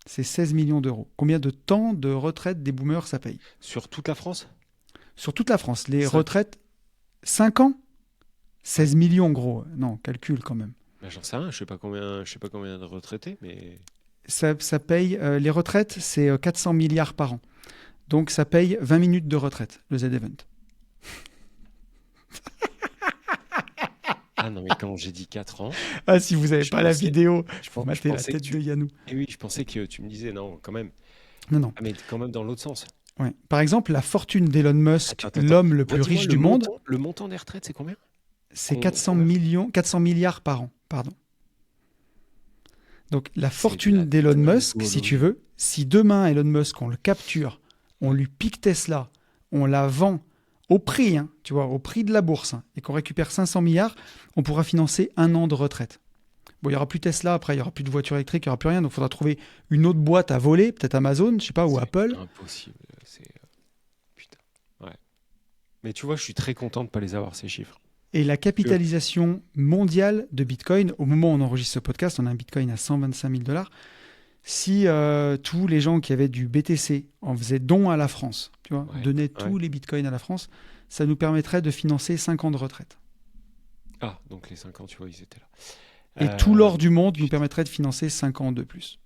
C'est 16 millions d'euros. Combien de temps de retraite des boomers ça paye? Sur toute la France? Sur toute la France, les 5. retraites, 5 ans? 16 millions, gros. Non, calcul quand même. Ben, j'en sais rien, je sais pas combien de retraités, mais Ça paye, les retraites, c'est 400 milliards par an. Donc ça paye 20 minutes de retraite, le Z-Event. ah non, mais quand j'ai dit 4 ans, Ah, si vous n'avez Je pas la pensais- vidéo, je faut pen- je mater la pensais tête que de Yannou. eh oui, je pensais que tu me disais non, quand même. Non, non. Ah, mais quand même dans l'autre sens. Ouais. Par exemple, la fortune d'Elon Musk, Attends. l'homme le plus Redis-moi riche du monde, le montant des retraites, c'est combien? c'est Con- 400 milliards par an. Pardon. Donc la de fortune la d'Elon Musk, tôle. si tu veux, si demain Elon Musk, on le capture, on lui pique Tesla, on la vend au prix, hein, tu vois, au prix de la bourse, hein, et qu'on récupère 500 milliards, on pourra financer 1 an de retraite. Bon, il n'y aura plus Tesla, après il n'y aura plus de voitures électriques, il n'y aura plus rien, donc il faudra trouver une autre boîte à voler, peut-être Amazon, je sais pas, ou C'est Apple. impossible. Putain. Ouais. Mais tu vois, je suis très content de ne pas les avoir, ces chiffres. Et la capitalisation mondiale de Bitcoin, au moment où on enregistre ce podcast, on a un Bitcoin à 125 000 $. Si tous les gens qui avaient du BTC en faisaient don à la France, tu vois, Ouais, donnaient ouais. tous les Bitcoins à la France, ça nous permettrait de financer 5 ans de retraite. Ah, donc les 5 ans, tu vois, ils étaient là. Et tout l'or du monde nous permettrait de financer 5 ans de plus.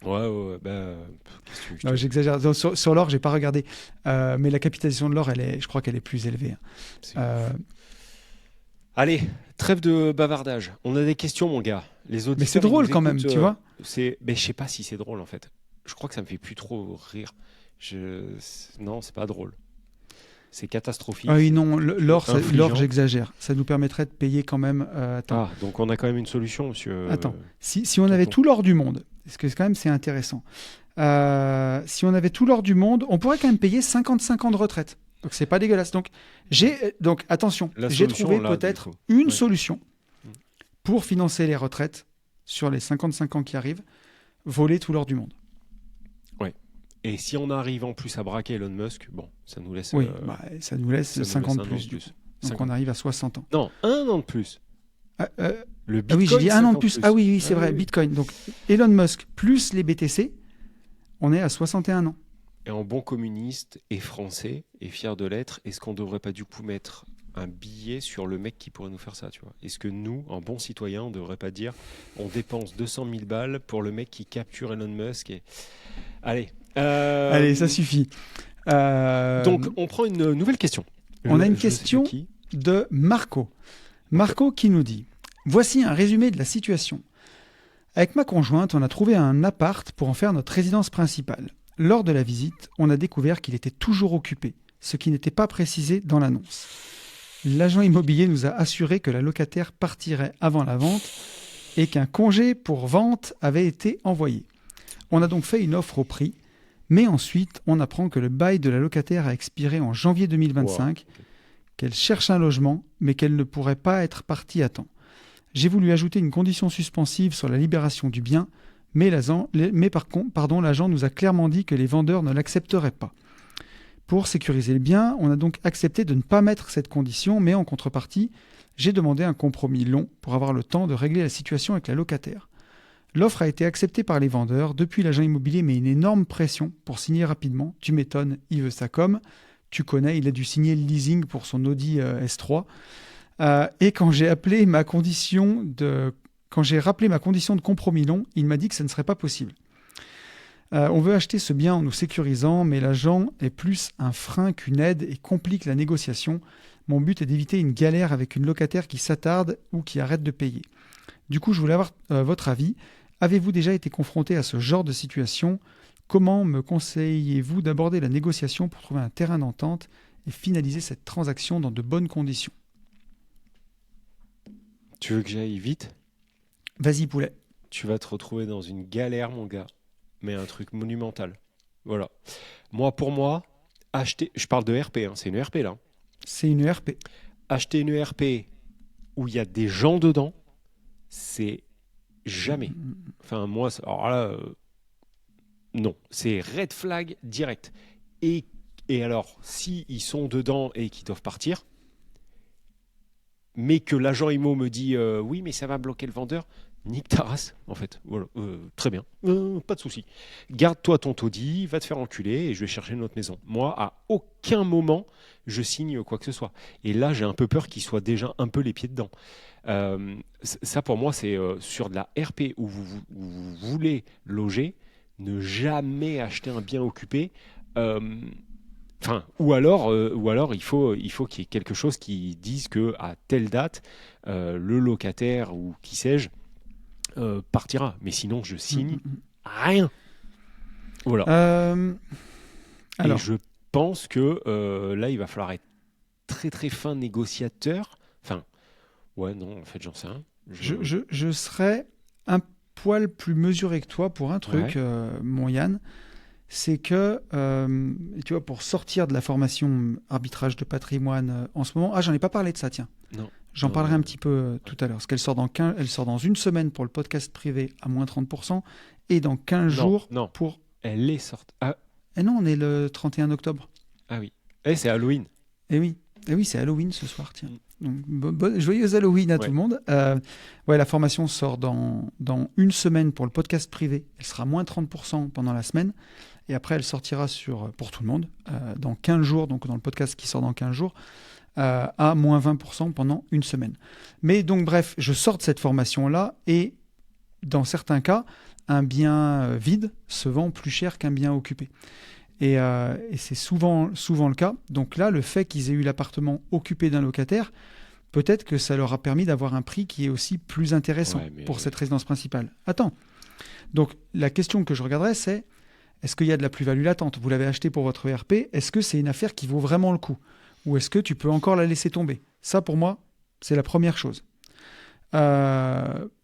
Ouais, bah, qu'est-ce que tu veux que je Non, te- j'exagère. Donc, sur l'or, j'ai pas regardé. Mais la capitalisation de l'or, je crois qu'elle est plus élevée, hein. c'est- Euh, Allez, trêve de bavardage. On a des questions, mon gars. Les auditeurs, mais c'est ils drôle nous quand même, écoutent, tu vois. Mais je sais pas si c'est drôle, en fait. Je crois que ça me fait plus trop rire. Non, c'est pas drôle. C'est catastrophique. Ah oui, non, l'or, infligeant. j'exagère. Ça nous permettrait de payer quand même. Attends. Ah, donc on a quand même une solution, monsieur. Attends. Si on avait tonton. tout l'or du monde, parce que quand même c'est intéressant, si on avait tout l'or du monde, on pourrait quand même payer 55 ans de retraite. Donc c'est pas dégueulasse. Donc attention, La j'ai solution, trouvé là, du peut-être coup. une Ouais. solution Mm. pour financer les retraites sur les 55 ans qui arrivent, voler tout l'or du monde. Et si on arrive en plus à braquer Elon Musk, bon, ça nous laisse. Oui, ça nous laisse ça nous 50 laisse un an plus de du plus. coup. Donc 50. on arrive à 60 ans. Non, 1 an de plus. Ah, Le ah oui, j'ai Bitcoin, dit un an de 50 plus. Ah oui, c'est Ah vrai, oui. Bitcoin. Donc Elon Musk plus les BTC, on est à 61 ans. Et en bon communiste et français et fier de l'être, est-ce qu'on devrait pas du coup mettre un billet sur le mec qui pourrait nous faire ça, tu vois? Est-ce que nous, en bons citoyens, on devrait pas dire on dépense 200 000 balles pour le mec qui capture Elon Musk et... Allez. Allez, ça suffit. Donc, on prend une nouvelle question. On a une Je sais question pas qui. de Marco. Marco qui nous dit « Voici un résumé de la situation. Avec ma conjointe, on a trouvé un appart pour en faire notre résidence principale. Lors de la visite, on a découvert qu'il était toujours occupé, ce qui n'était pas précisé dans l'annonce. L'agent immobilier nous a assuré que la locataire partirait avant la vente et qu'un congé pour vente avait été envoyé. On a donc fait une offre au prix, mais ensuite on apprend que le bail de la locataire a expiré en janvier 2025, qu'elle cherche un logement, mais qu'elle ne pourrait pas être partie à temps. J'ai voulu ajouter une condition suspensive sur la libération du bien, mais l'agent nous a clairement dit que les vendeurs ne l'accepteraient pas. Pour sécuriser le bien, on a donc accepté de ne pas mettre cette condition, mais en contrepartie, j'ai demandé un compromis long pour avoir le temps de régler la situation avec la locataire. L'offre a été acceptée par les vendeurs. Depuis, l'agent immobilier met une énorme pression pour signer rapidement. Tu m'étonnes, il veut ça comme. Tu connais, il a dû signer le leasing pour son Audi S3. Et quand j'ai rappelé ma condition de compromis long, il m'a dit que ça ne serait pas possible. On veut acheter ce bien en nous sécurisant, mais l'agent est plus un frein qu'une aide et complique la négociation. Mon but est d'éviter une galère avec une locataire qui s'attarde ou qui arrête de payer. Du coup, je voulais avoir votre avis. Avez-vous déjà été confronté à ce genre de situation? Comment me conseillez-vous d'aborder la négociation pour trouver un terrain d'entente et finaliser cette transaction dans de bonnes conditions? Tu veux que j'aille vite? Vas-y, poulet. Tu vas te retrouver dans une galère, mon gars. Mais un truc monumental. Voilà. Pour moi, acheter... Je parle de RP, hein, c'est une RP là. C'est une ERP. Acheter une ERP où il y a des gens dedans, c'est jamais. Enfin, alors là, non. C'est red flag direct. Et Et alors, si ils sont dedans et qu'ils doivent partir, mais que l'agent IMO me dit oui, mais ça va bloquer le vendeur, nique ta race, en fait. Voilà, très bien, pas de souci. Garde-toi ton taudis, va te faire enculer et je vais chercher une autre maison. Moi, à aucun moment, je signe quoi que ce soit. Et là, j'ai un peu peur qu'il soit déjà un peu les pieds dedans. Ça, pour moi, c'est sur de la RP où vous voulez loger, ne jamais acheter un bien occupé. Ou alors il faut qu'il y ait quelque chose qui dise que à telle date, le locataire ou qui sais-je partira. Mais sinon, je signe rien. Voilà. Alors, Et je pense que là, il va falloir être très très fin négociateur. Enfin, ouais, non, en fait, j'en sais rien. je serais un poil plus mesuré que toi pour un truc, mon Yann. C'est que, tu vois, pour sortir de la formation arbitrage de patrimoine en ce moment... Ah, j'en ai pas parlé de ça, tiens. Non. J'en parlerai un petit peu tout à l'heure. Parce qu'elle sort elle sort dans une semaine pour le podcast privé à moins 30% et dans 15 jours pour... Elle est sortie. Ah. Eh non, on est le 31 octobre. Ah oui. Eh, c'est Halloween. Eh oui, c'est Halloween ce soir, tiens. Donc, joyeuse Halloween à tout le monde. La formation sort dans une semaine pour le podcast privé. Elle sera moins 30% pendant la semaine. Et après, elle sortira pour tout le monde dans 15 jours, donc dans le podcast qui sort dans 15 jours, à moins 20% pendant une semaine. Mais donc, bref, je sors de cette formation-là et dans certains cas, un bien vide se vend plus cher qu'un bien occupé. Et c'est souvent le cas. Donc là, le fait qu'ils aient eu l'appartement occupé d'un locataire, peut-être que ça leur a permis d'avoir un prix qui est aussi plus intéressant pour cette résidence principale. Attends. Donc la question que je regarderais, c'est est-ce qu'il y a de la plus-value latente ? Vous l'avez acheté pour votre ERP, est-ce que c'est une affaire qui vaut vraiment le coup ? Ou est-ce que tu peux encore la laisser tomber ? Ça, pour moi, c'est la première chose.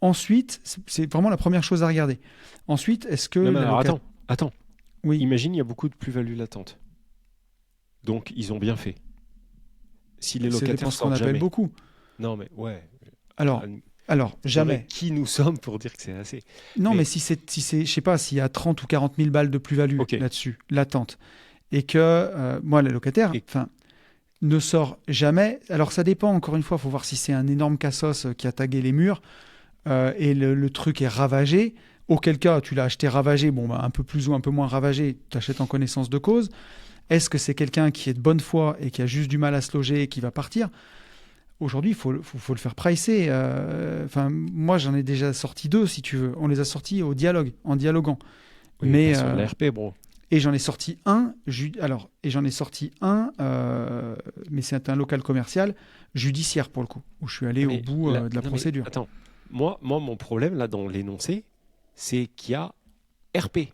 Ensuite, c'est vraiment la première chose à regarder. Ensuite, est-ce que... Attends. Oui. Imagine, il y a beaucoup de plus-value latente. Donc, ils ont bien fait. Si les locataires sortent jamais... qu'on appelle beaucoup. Non, mais ouais. Alors, jamais. Qui nous sommes pour dire que c'est assez ? Non, mais si c'est, je sais pas, s'il y a 30 ou 40 000 balles de plus-value là-dessus, latente, et que moi, le locataire, ne sort jamais. Alors, ça dépend, encore une fois, il faut voir si c'est un énorme cassos qui a tagué les murs et le truc est ravagé. Auquel cas, tu l'as acheté ravagé, un peu plus ou un peu moins ravagé, tu achètes en connaissance de cause. Est-ce que c'est quelqu'un qui est de bonne foi et qui a juste du mal à se loger et qui va partir ? Aujourd'hui, il faut le faire pricer. Moi, j'en ai déjà sorti 2, si tu veux. On les a sortis en dialoguant. Oui, mais sur l'ARP, bro. Et j'en ai sorti un, mais c'est un local commercial judiciaire pour le coup, où je suis allé au bout de la procédure. Attends, moi, mon problème là dans l'énoncé, c'est qu'il y a RP.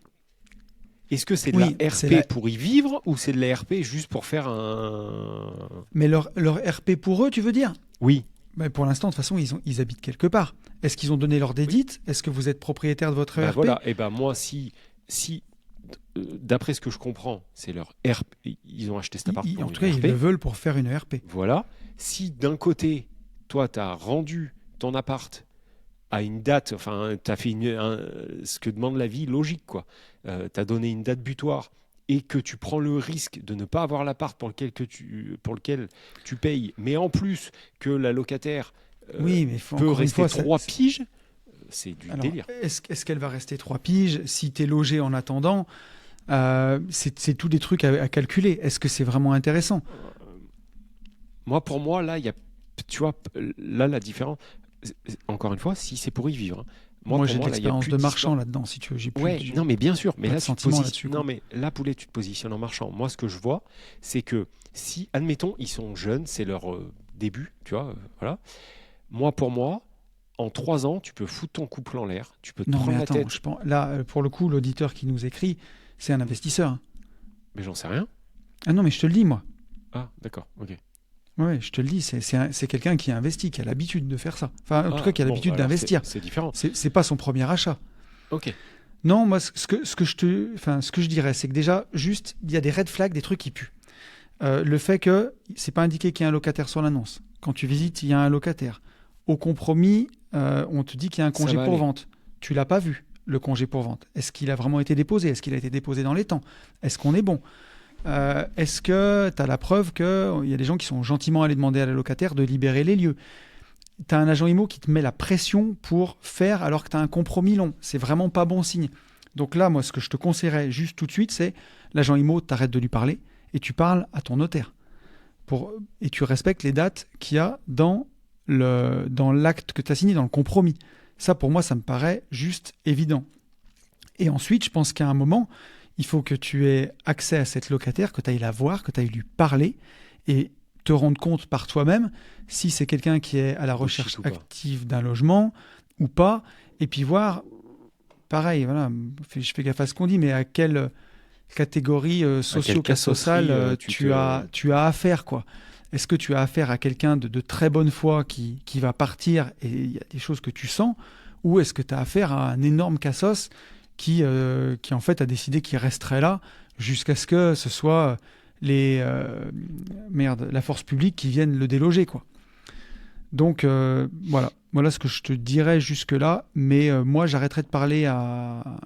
Est-ce que c'est de la RP pour y vivre ou c'est de la RP juste pour faire un... Mais leur RP pour eux, tu veux dire ? Oui. Mais pour l'instant, de toute façon, ils habitent quelque part. Est-ce qu'ils ont donné leur dédite ? Est-ce que vous êtes propriétaire de votre RP ? Voilà. Et moi, si d'après ce que je comprends, c'est leur RP. Ils ont acheté cet appartement. En tout cas, ils le veulent pour faire une RP. Voilà. Si d'un côté, toi, tu as rendu ton appart à une date, tu as fait ce que demande la vie logique, quoi. Tu as donné une date butoir et que tu prends le risque de ne pas avoir l'appart pour lequel tu payes, mais en plus que la locataire peut rester 3 piges, c'est du délire. Est-ce qu'elle va rester 3 piges si tu es logé en attendant c'est tous des trucs à calculer. Est-ce que c'est vraiment intéressant ? Pour moi, là, il y a, tu vois, là, la différence, encore une fois, si c'est pour y vivre. Moi j'ai de l'expérience de marchand là-dedans, si tu veux. Non, mais bien sûr. Mais là, Poulet, tu te positionnes en marchand. Moi, ce que je vois, c'est que si, admettons, ils sont jeunes, c'est leur début, tu vois, voilà. Pour moi, en 3 ans, tu peux foutre ton couple en l'air, tu peux te prendre la tête. Là, pour le coup, l'auditeur qui nous écrit, c'est un investisseur. Mais j'en sais rien. Ah non, mais je te le dis, moi. Ah, d'accord, ok. Oui, je te le dis, c'est quelqu'un qui a investi, qui a l'habitude de faire ça. En tout cas, qui a l'habitude d'investir. C'est différent. C'est pas son premier achat. Ok. Non, moi, ce que je dirais, c'est que déjà, juste, il y a des red flags, des trucs qui puent. Le fait que c'est pas indiqué qu'il y a un locataire sur l'annonce. Quand tu visites, il y a un locataire. Au compromis, on te dit qu'il y a un congé pour vente. Tu l'as pas vu, le congé pour vente. Est-ce qu'il a vraiment été déposé ? Est-ce qu'il a été déposé dans les temps ? Est-ce qu'on est bon ? Est-ce que tu as la preuve qu'il y a des gens qui sont gentiment allés demander à la locataire de libérer les lieux? Tu as un agent IMO qui te met la pression pour faire alors que tu as un compromis long. C'est vraiment pas bon signe. Donc là, moi, ce que je te conseillerais juste tout de suite, c'est l'agent IMO, t'arrêtes de lui parler et tu parles à ton notaire. Et tu respectes les dates qu'il y a dans l'acte que tu as signé, dans le compromis. Ça, pour moi, ça me paraît juste évident. Et ensuite, je pense qu'à un moment, il faut que tu aies accès à cette locataire, que tu ailles la voir, que tu ailles lui parler et te rendre compte par toi-même si c'est quelqu'un qui est à la recherche active d'un logement ou pas. Et puis voir, pareil, voilà, je fais gaffe à ce qu'on dit, mais à quelle catégorie socio-sociale tu as affaire, quoi. Est-ce que tu as affaire à quelqu'un de très bonne foi qui va partir et il y a des choses que tu sens, ou est-ce que tu as affaire à un énorme cassos qui en fait a décidé qu'il resterait là jusqu'à ce que ce soit la force publique qui vienne le déloger, quoi. Donc voilà ce que je te dirais jusque-là, mais moi j'arrêterai de parler à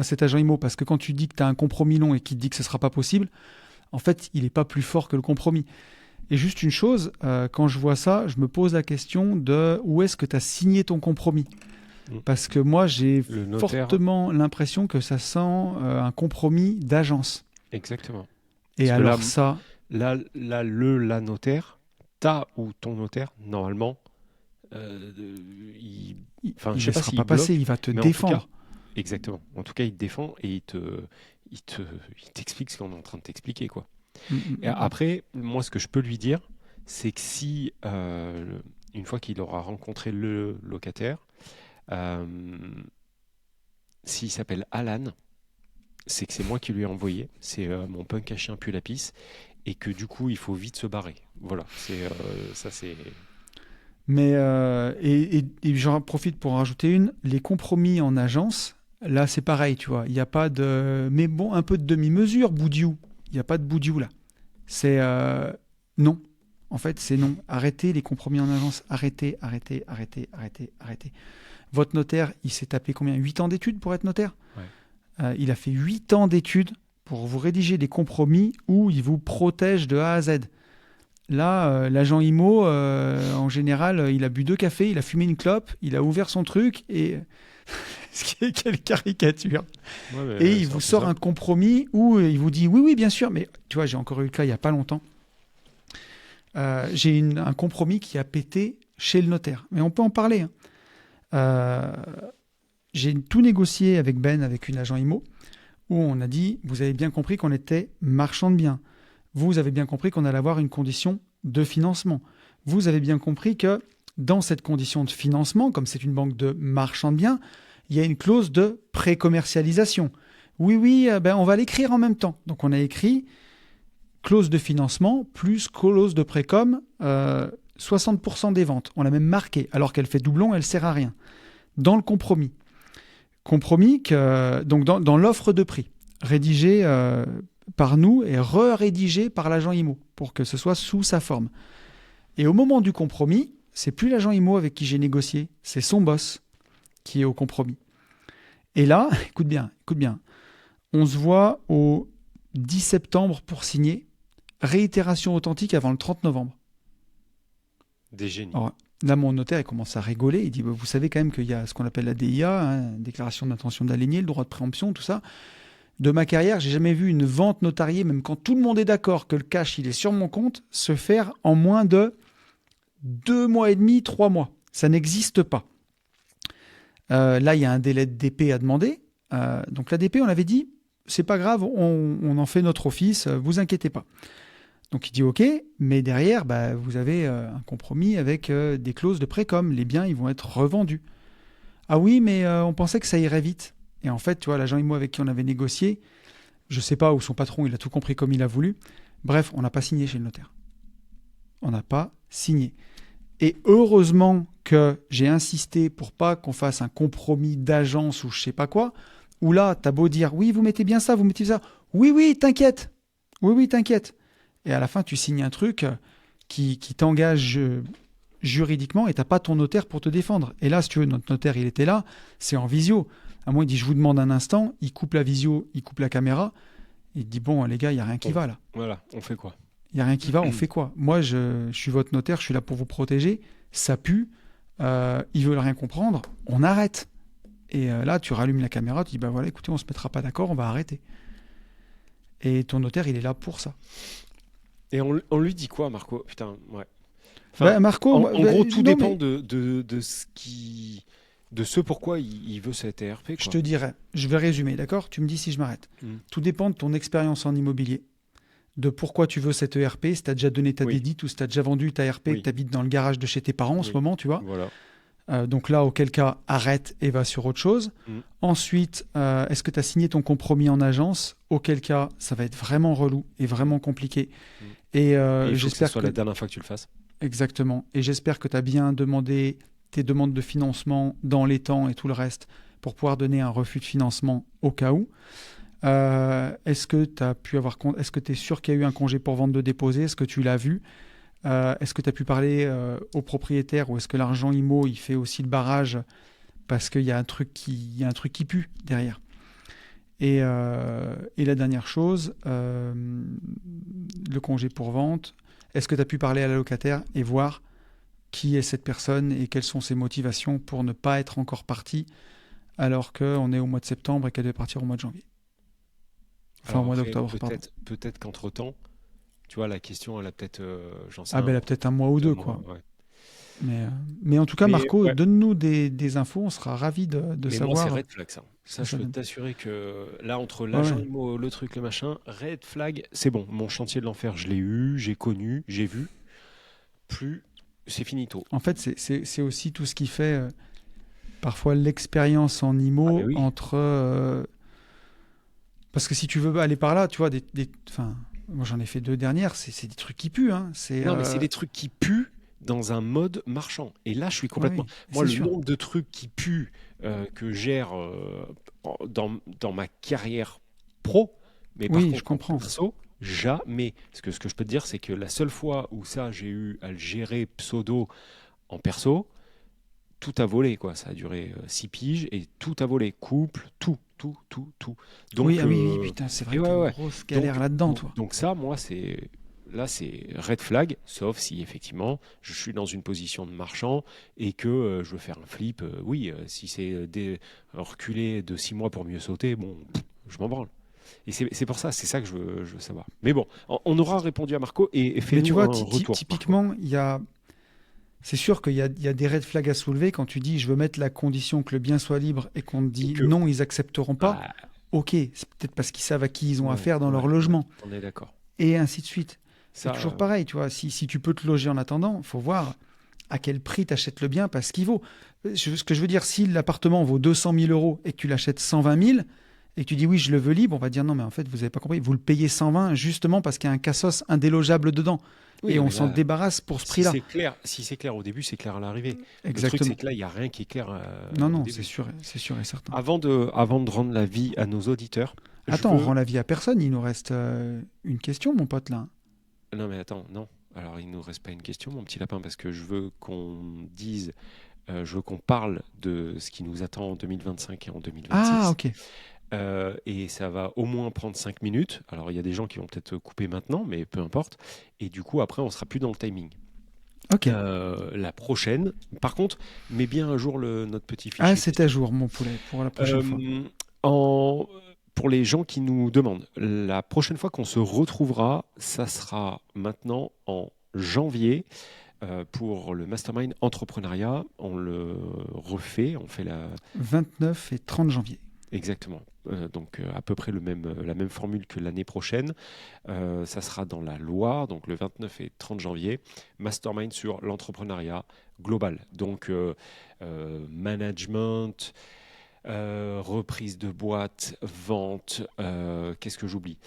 cet agent IMO, parce que quand tu dis que tu as un compromis long et qu'il te dit que ce ne sera pas possible, en fait il n'est pas plus fort que le compromis. Et juste une chose, quand je vois ça, je me pose la question de où est-ce que tu as signé ton compromis? Parce que moi, j'ai fortement l'impression que ça sent un compromis d'agence. Exactement. Et parce alors la notaire, ta ou ton notaire, normalement, il ne sera pas passé, il va te défendre. Exactement. En tout cas, il te défend et il t'explique ce qu'on est en train de t'expliquer, quoi. Et après, moi, ce que je peux lui dire, c'est que si, une fois qu'il aura rencontré le locataire, s'il s'appelle Alan, c'est que c'est moi qui lui ai envoyé, c'est mon punk à chien pue la pisse, et que du coup il faut vite se barrer. Voilà, ça c'est... Mais et j'en profite pour en rajouter une, les compromis en agence, là c'est pareil, tu vois, il n'y a pas de... Mais bon, un peu de demi-mesure, Boudiou, il n'y a pas de Boudiou là. C'est non, en fait c'est non. Arrêtez les compromis en agence, arrêtez. Votre notaire, il s'est tapé combien? 8 ans d'études pour être notaire? Ouais. Il a fait 8 ans d'études pour vous rédiger des compromis où il vous protège de A à Z. Là, l'agent IMO, en général, il a bu 2 cafés, il a fumé une clope, il a ouvert son truc et... Quelle caricature. Et il vous sort un compromis où il vous dit oui, bien sûr, mais tu vois, j'ai encore eu le cas il n'y a pas longtemps. J'ai un compromis qui a pété chez le notaire. Mais on peut en parler, hein. J'ai tout négocié avec Ben, avec une agent IMO, où on a dit, vous avez bien compris qu'on était marchand de biens. Vous avez bien compris qu'on allait avoir une condition de financement. Vous avez bien compris que dans cette condition de financement, comme c'est une banque de marchand de biens, il y a une clause de pré-commercialisation. Oui, on va l'écrire en même temps. Donc on a écrit clause de financement plus clause de précom, 60% des ventes. On l'a même marqué, alors qu'elle fait doublon, elle ne sert à rien. Dans le compromis. Donc dans l'offre de prix, rédigée par nous et re-rédigée par l'agent IMO, pour que ce soit sous sa forme. Et au moment du compromis, c'est plus l'agent IMO avec qui j'ai négocié, c'est son boss qui est au compromis. Et là, écoute bien, on se voit au 10 septembre pour signer, réitération authentique avant le 30 novembre. Des génies. Alors, là, mon notaire, il commence à rigoler. Il dit, vous savez quand même qu'il y a ce qu'on appelle la DIA, hein, déclaration d'intention d'aligner, le droit de préemption, tout ça. De ma carrière, j'ai jamais vu une vente notariée, même quand tout le monde est d'accord que le cash, il est sur mon compte, se faire en moins de 2 mois et demi, 3 mois. Ça n'existe pas. Là, il y a un délai de DP à demander. Donc la DP, on avait dit, c'est pas grave, on en fait notre office, vous inquiétez pas. Donc il dit OK, mais derrière, vous avez un compromis avec des clauses de précom. Les biens, ils vont être revendus. Ah oui, mais on pensait que ça irait vite. Et en fait, tu vois, l'agent IMO avec qui on avait négocié, je sais pas, où son patron, il a tout compris comme il a voulu. Bref, on n'a pas signé chez le notaire. On n'a pas signé. Et heureusement que j'ai insisté pour pas qu'on fasse un compromis d'agence ou je sais pas quoi, où là, t'as beau dire, oui, vous mettez bien ça, vous mettez ça. Oui, t'inquiète. Oui, t'inquiète. Et à la fin, tu signes un truc qui t'engage juridiquement et t'as pas ton notaire pour te défendre. Et là, si tu veux, notre notaire, il était là, c'est en visio. À moi, il dit, je vous demande un instant, il coupe la visio, il coupe la caméra. Il te dit, bon, les gars, il n'y a rien qui Bon. va là. Voilà, on fait quoi? Il n'y a rien qui va, on fait quoi? Moi, je suis votre notaire, je suis là pour vous protéger. Ça pue, ils veulent rien comprendre, on arrête. Et là, tu rallumes la caméra, tu dis, bah voilà, écoutez, on se mettra pas d'accord, on va arrêter. Et ton notaire, il est là pour ça. Et on lui dit quoi, Marco? Putain, ouais. Bah, Marco, en bah, gros, tout non, dépend mais de ce pourquoi il veut cette ERP, je quoi. te dirais, je vais résumer, d'accord? Tu me dis si je m'arrête. Tout dépend de ton expérience en immobilier, de pourquoi tu veux cette ERP, si tu as déjà donné ta Oui. dédite ou si tu as déjà vendu ta ERP, Oui. que tu habites dans le garage de chez tes parents en ce Oui. moment, tu vois. Voilà. Donc là, auquel cas, arrête et va sur autre chose. Ensuite, est-ce que tu as signé ton compromis en agence? Auquel cas, ça va être vraiment relou et vraiment compliqué. Et Et il faut que ce j'espère soit que... la dernière fois que tu le fasses. Exactement. Et j'espère que tu as bien demandé tes demandes de financement dans les temps et tout le reste pour pouvoir donner un refus de financement au cas où. Est-ce que est-ce que tu es sûr qu'il y a eu un congé pour vente de déposer? Est-ce que tu l'as vu? Est-ce que tu as pu parler au propriétaire ou est-ce que l'argent IMO il fait aussi le barrage parce qu'il y a un truc qui pue derrière? Et la dernière chose, le congé pour vente, est-ce que tu as pu parler à la locataire et voir qui est cette personne et quelles sont ses motivations pour ne pas être encore partie alors qu'on est au mois de septembre et qu'elle devait partir au mois de janvier? Enfin, Alors au mois après, d'octobre, pardon. peut-être qu'entre-temps, tu vois, la question, elle a peut-être, j'en sais Ah, ben elle rien, a peut-être un mois ou 2 deux, mois, quoi. ouais. Mais en tout cas, Mais Marco, ouais. donne-nous des infos, on sera ravis de Mais moi, c'est savoir. red flag, ça. Ça, je ça peux donne. t'assurer que là, entre Ouais, l'agent ouais. IMO, le truc, le machin, red flag, c'est bon. Mon chantier de l'enfer, je l'ai eu, j'ai connu, j'ai vu. Plus, c'est finito. En fait, c'est aussi tout ce qui fait parfois l'expérience en IMO Ah, mais oui. entre... Parce que si tu veux aller par là, tu vois, enfin, moi j'en ai fait 2 dernières, c'est des trucs qui puent. Hein. Non, mais c'est des trucs qui puent dans un mode marchand. Et là, je suis complètement. Oui, Moi, c'est le sûr. nombre de trucs qui puent que je gère dans ma carrière pro, mais par Oui, contre, je comprends. en perso, jamais. Parce que ce que je peux te dire, c'est que la seule fois où ça, j'ai eu à le gérer pseudo en perso, tout a volé, quoi. Ça a duré 6 piges et tout a volé. Couple, tout. Donc, Oui, oui, putain, c'est vrai et que ouais, t'as une ouais. grosse galère Donc, là-dedans, donc, toi. donc ça, moi, là, c'est red flag, sauf si effectivement, je suis dans une position de marchand et que je veux faire un flip. Oui, si c'est reculer de 6 mois pour mieux sauter, bon, je m'en branle. Et c'est pour ça, c'est ça que je veux savoir. Mais bon, on aura répondu à Marco et Mais fais-nous tu vois, un retour. typiquement, c'est sûr qu'il y a des red flags à soulever quand tu dis je veux mettre la condition que le bien soit libre et qu'on te dit que- non, ils accepteront pas. Ah, Ok, c'est peut-être parce qu'ils savent à qui ils ont ouais, affaire dans leur ouais, logement. on est d'accord. Et ainsi de suite. C'est Ça, toujours pareil, tu vois. Si tu peux te loger en attendant, il faut voir à quel prix tu achètes le bien parce qu'il vaut. Ce que je veux dire, si l'appartement vaut 200 000 euros et que tu l'achètes 120 000 et que tu dis oui, je le veux libre, on va dire non, mais en fait, vous n'avez pas compris. Vous le payez 120 justement parce qu'il y a un cassos indélogeable dedans. oui, Et on mais s'en là, débarrasse pour ce si prix-là. si c'est clair au début, c'est clair à l'arrivée. Le truc, Exactement. c'est que là, il n'y a rien qui est clair Non, au non, début. c'est sûr et certain. Avant de rendre la vie à nos auditeurs, Attends, on rend la vie à personne. Il nous reste une question, mon pote, là. Non, mais attends, non. Alors, il ne nous reste pas une question, mon petit lapin, parce que je veux qu'on dise, je veux qu'on parle de ce qui nous attend en 2025 et en 2026. Ah, ok. Et ça va au moins prendre 5 minutes. Alors, il y a des gens qui vont peut-être couper maintenant, mais peu importe. Et du coup, après, on sera plus dans le timing. Ok. La prochaine, par contre, mets bien un jour notre petit fichier. Ah, c'est à jour, mon poulet, pour la prochaine fois. Pour les gens qui nous demandent, la prochaine fois qu'on se retrouvera, ça sera maintenant en janvier pour le Mastermind Entrepreneuriat. On le refait, on fait 29 et 30 janvier. exactement. Donc à peu près la même formule que l'année prochaine. Ça sera dans la Loire, donc le 29 et 30 janvier. Mastermind sur l'entrepreneuriat global. Donc management, reprise de boîte, vente, qu'est-ce que j'oublie?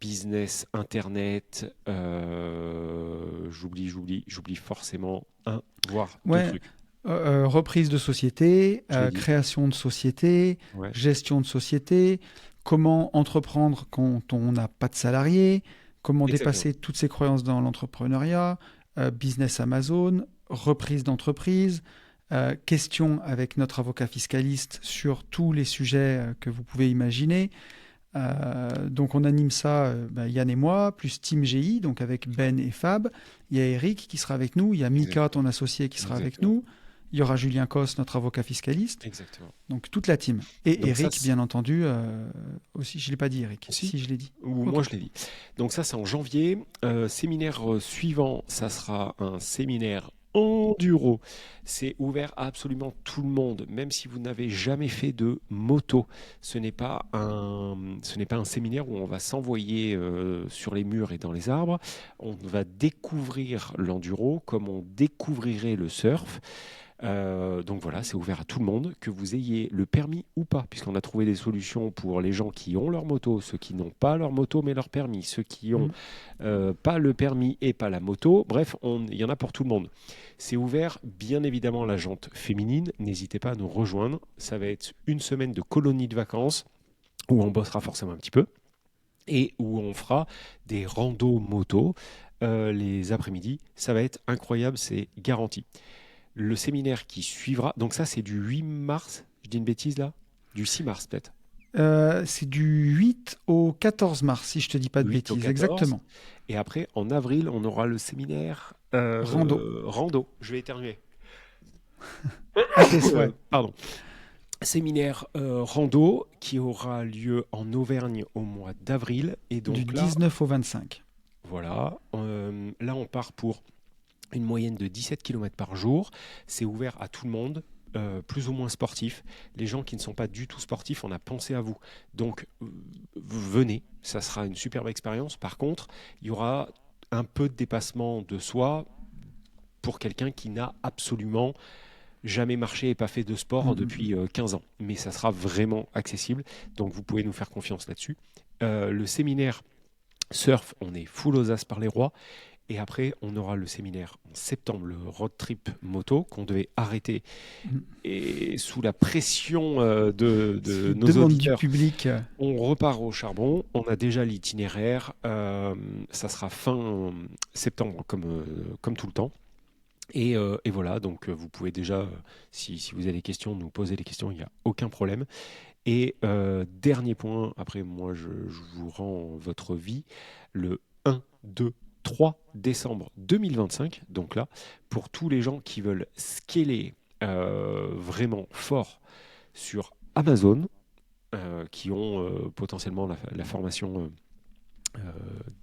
Business, internet, j'oublie forcément un, voire deux Ouais. trucs. Reprise de société, Je l'ai dit. création de société, Ouais. gestion de société, comment entreprendre quand on n'a pas de salariés, comment Exactement. dépasser toutes ces croyances dans l'entrepreneuriat, business Amazon, reprise d'entreprise, questions avec notre avocat fiscaliste sur tous les sujets que vous pouvez imaginer, Donc on anime ça, Yann et moi, plus Team GI, donc avec Ben et Fab. Il y a Eric qui sera avec nous, il y a Mika, ton associé, qui sera avec nous. Il y aura Julien Cos, notre avocat fiscaliste. Exactement. Donc toute la team. Et Donc Eric, ça, bien entendu, aussi. Je ne l'ai pas dit, Eric. Si, je l'ai dit. Moi, je l'ai dit. Donc ça, c'est en janvier. Séminaire suivant, ça sera un séminaire enduro. C'est ouvert à absolument tout le monde, même si vous n'avez jamais fait de moto. Ce n'est pas un séminaire où on va s'envoyer sur les murs et dans les arbres. On va découvrir l'enduro comme on découvrirait le surf. Donc voilà, c'est ouvert à tout le monde, que vous ayez le permis ou pas, puisqu'on a trouvé des solutions pour les gens qui ont leur moto, ceux qui n'ont pas leur moto mais leur permis, ceux qui ont pas le permis et pas la moto. Bref, il y en a pour tout le monde. C'est ouvert bien évidemment à la jante féminine. N'hésitez pas à nous rejoindre. Ça va être une semaine de colonie de vacances où on bossera forcément un petit peu et où on fera des randos moto les après-midi. Ça va être incroyable, c'est garanti. Le séminaire qui suivra, donc ça c'est du 8 mars, je dis une bêtise là? Du 6 mars peut-être. C'est du 8 au 14 mars, si je te dis pas de 8 au bêtises, 14. exactement. Et après, en avril, on aura le séminaire Rando. Je vais éternuer. Pardon. Séminaire Rando qui aura lieu en Auvergne au mois d'avril. Et donc du 19 au 25. Voilà. Là, on part pour une moyenne de 17 km par jour. C'est ouvert à tout le monde, plus ou moins sportif. Les gens qui ne sont pas du tout sportifs, on a pensé à vous. Donc, venez, ça sera une superbe expérience. Par contre, il y aura un peu de dépassement de soi pour quelqu'un qui n'a absolument jamais marché et pas fait de sport depuis 15 ans. Mais ça sera vraiment accessible. Donc, vous pouvez nous faire confiance là-dessus. Le séminaire surf, on est full aux as par les rois. Et après, on aura le séminaire en septembre, le road trip moto, qu'on devait arrêter. Et sous la pression de nos auditeurs, du public. On repart au charbon. On a déjà l'itinéraire. Ça sera fin septembre, comme tout le temps. Et voilà, donc vous pouvez déjà, si vous avez des questions, nous poser des questions, il n'y a aucun problème. Et dernier point, après moi je vous rends votre vie, le 1, 2, 3 décembre 2025, donc là, pour tous les gens qui veulent scaler vraiment fort sur Amazon, qui ont potentiellement la formation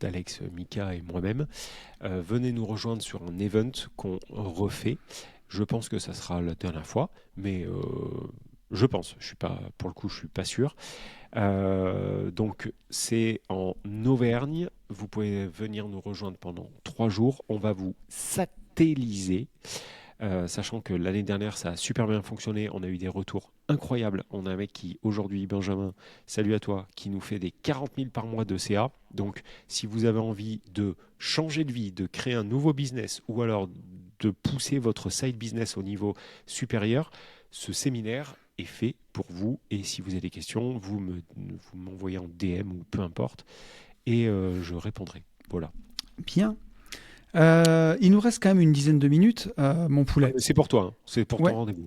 d'Alex, Mika et moi-même, venez nous rejoindre sur un event qu'on refait. Je pense que ça sera la dernière fois, mais je pense, je suis pas sûr. Donc c'est en Auvergne, vous pouvez venir nous rejoindre pendant 3 jours, on va vous satelliser, sachant que l'année dernière ça a super bien fonctionné, on a eu des retours incroyables, on a un mec qui aujourd'hui, Benjamin, salut à toi, qui nous fait des 40 000 par mois de CA, donc si vous avez envie de changer de vie, de créer un nouveau business ou alors de pousser votre side business au niveau supérieur, ce séminaire est fait pour vous, et si vous avez des questions, vous m'envoyez en DM ou peu importe, et je répondrai. Voilà. Bien. Il nous reste quand même une dizaine de minutes, mon poulet. C'est pour toi, hein. C'est pour ton rendez-vous.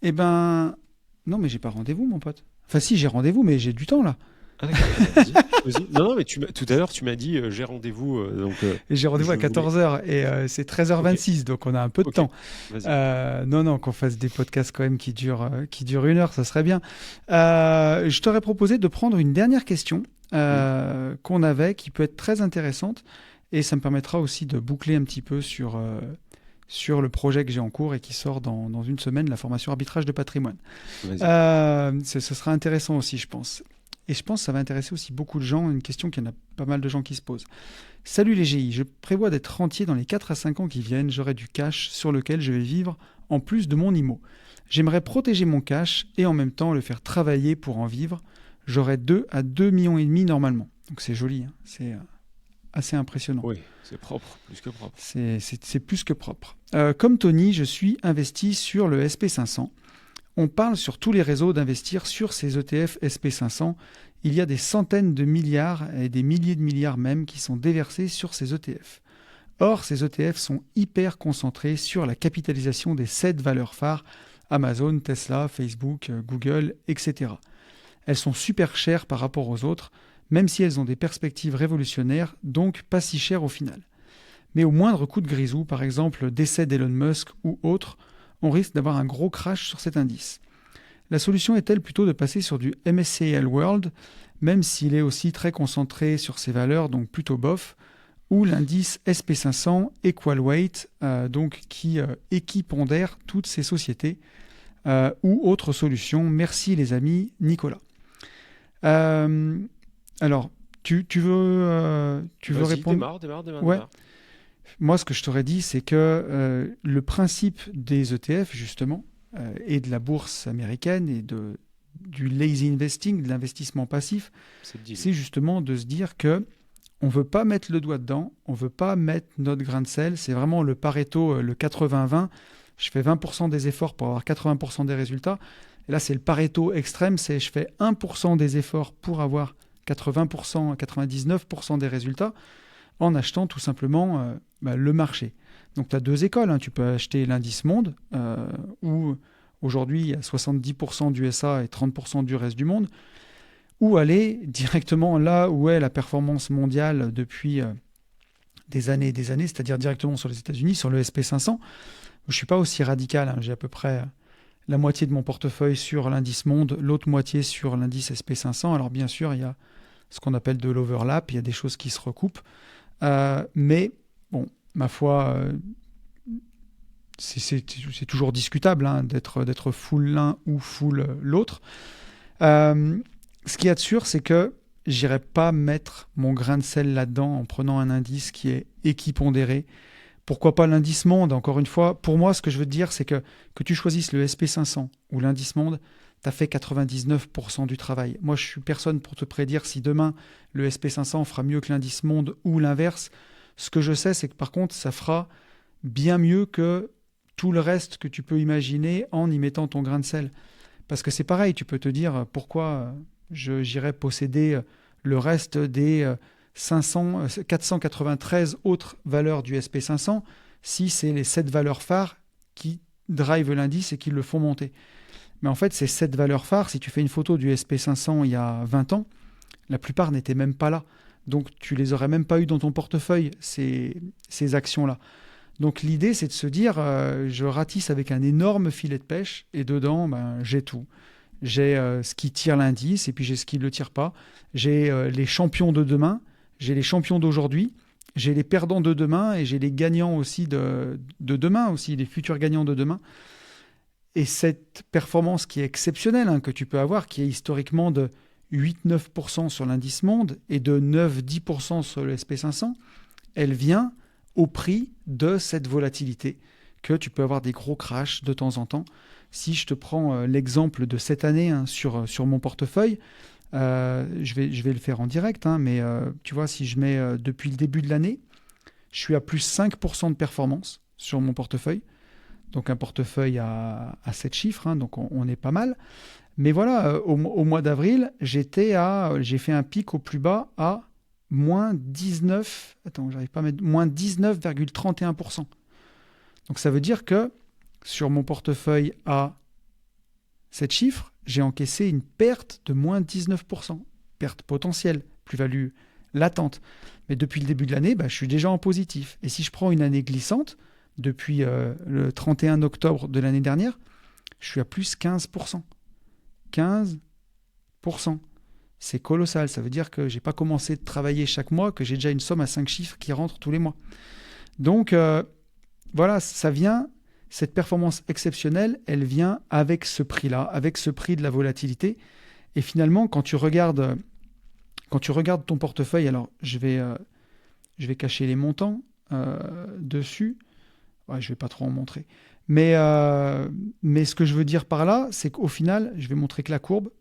Eh ben, non, mais j'ai pas rendez-vous, mon pote. Enfin, si, j'ai rendez-vous, mais j'ai du temps là. Ah d'accord, vas-y. Non, mais tout à l'heure, tu m'as dit j'ai rendez-vous. Et j'ai rendez-vous à 14h et c'est 13h26, okay. Donc on a un peu de temps. Non, qu'on fasse des podcasts quand même qui durent 1 heure, ça serait bien. Je t'aurais proposé de prendre une dernière question qu'on avait, qui peut être très intéressante, et ça me permettra aussi de boucler un petit peu sur le projet que j'ai en cours et qui sort dans une semaine, la formation arbitrage de patrimoine. Ce sera intéressant aussi, je pense. Et je pense que ça va intéresser aussi beaucoup de gens, une question qu'il y en a pas mal de gens qui se posent. Salut les GI, je prévois d'être rentier dans les 4 à 5 ans qui viennent. J'aurai du cash sur lequel je vais vivre en plus de mon IMO. J'aimerais protéger mon cash et en même temps le faire travailler pour en vivre. J'aurai 2 à 2,5 millions normalement. Donc c'est joli, hein. C'est assez impressionnant. Oui, c'est propre, plus que propre. C'est plus que propre. Comme Tony, je suis investi sur le SP500. On parle sur tous les réseaux d'investir sur ces ETF SP500. Il y a des centaines de milliards et des milliers de milliards même qui sont déversés sur ces ETF. Or, ces ETF sont hyper concentrés sur la capitalisation des 7 valeurs phares, Amazon, Tesla, Facebook, Google, etc. Elles sont super chères par rapport aux autres. même si elles ont des perspectives révolutionnaires, donc pas si chères au final. Mais au moindre coup de grisou, par exemple décès d'Elon Musk ou autre, on risque d'avoir un gros crash sur cet indice. La solution est-elle plutôt de passer sur du MSCI World, même s'il est aussi très concentré sur ses valeurs, donc plutôt bof, ou l'indice SP500 Equal Weight, donc qui équipondère toutes ces sociétés, ou autre solution. Merci les amis, Nicolas. Alors, tu veux répondre? Démarre. Ouais. Moi, ce que je t'aurais dit, c'est que le principe des ETF, justement, et de la bourse américaine et du lazy investing, de l'investissement passif, c'est justement de se dire que on ne veut pas mettre le doigt dedans, on ne veut pas mettre notre grain de sel. C'est vraiment le Pareto, le 80-20. Je fais 20% des efforts pour avoir 80% des résultats. Et là, c'est le Pareto extrême, c'est je fais 1% des efforts pour avoir 80%, 99% des résultats en achetant tout simplement le marché. Donc tu as deux écoles, hein. Tu peux acheter l'indice monde, où aujourd'hui il y a 70% du USA et 30% du reste du monde, ou aller directement là où est la performance mondiale depuis des années et des années, c'est-à-dire directement sur les États-Unis, sur le SP500. Je ne suis pas aussi radical, hein. J'ai à peu près la moitié de mon portefeuille sur l'indice monde, l'autre moitié sur l'indice SP500. Alors bien sûr, il y a ce qu'on appelle de l'overlap, il y a des choses qui se recoupent. Mais bon, ma foi, c'est toujours discutable, hein, d'être full l'un ou full l'autre. Ce qu'il y a de sûr, c'est que j'irai pas mettre mon grain de sel là-dedans en prenant un indice qui est équipondéré. Pourquoi pas l'indice monde? Encore une fois, pour moi, ce que je veux te dire, c'est que tu choisisses le SP500 ou l'indice monde, tu as fait 99% du travail. Moi, je suis personne pour te prédire si demain, le SP500 fera mieux que l'indice monde ou l'inverse. Ce que je sais, c'est que par contre, ça fera bien mieux que tout le reste que tu peux imaginer en y mettant ton grain de sel. Parce que c'est pareil, tu peux te dire pourquoi j'irais posséder le reste des 493 autres valeurs du SP500 si c'est les 7 valeurs phares qui drivent l'indice et qui le font monter. Mais en fait, ces 7 valeurs phares, si tu fais une photo du SP500 il y a 20 ans, la plupart n'étaient même pas là. Donc, tu les aurais même pas eu dans ton portefeuille, ces actions-là. Donc, l'idée, c'est de se dire, je ratisse avec un énorme filet de pêche et dedans, j'ai tout. J'ai ce qui tire l'indice et puis j'ai ce qui ne le tire pas. J'ai les champions de demain, j'ai les champions d'aujourd'hui, j'ai les perdants de demain et j'ai les gagnants aussi de demain, aussi les futurs gagnants de demain. Et cette performance qui est exceptionnelle, hein, que tu peux avoir, qui est historiquement de 8-9% sur l'indice monde et de 9-10% sur le SP500, elle vient au prix de cette volatilité, que tu peux avoir des gros crashs de temps en temps. Si je te prends l'exemple de cette année, hein, sur mon portefeuille, je vais le faire en direct, hein, mais tu vois, si je mets depuis le début de l'année, je suis à plus 5% de performance sur mon portefeuille. Donc un portefeuille à 7 chiffres, hein, donc on est pas mal. Mais voilà, au mois d'avril, j'ai fait un pic au plus bas à moins 19, moins 19,31%. Donc ça veut dire que sur mon portefeuille à 7 chiffres, j'ai encaissé une perte de moins 19%. Perte potentielle, plus-value latente. Mais depuis le début de l'année, je suis déjà en positif. Et si je prends une année glissante, depuis le 31 octobre de l'année dernière, je suis à plus 15%. 15%. C'est colossal. Ça veut dire que je n'ai pas commencé de travailler chaque mois, que j'ai déjà une somme à 5 chiffres qui rentre tous les mois. Donc, voilà, ça vient, cette performance exceptionnelle, elle vient avec ce prix-là, avec ce prix de la volatilité. Et finalement, quand tu regardes ton portefeuille, alors je vais cacher les montants dessus. Ouais, je ne vais pas trop en montrer. Mais ce que je veux dire par là, c'est qu'au final, je vais montrer que la courbe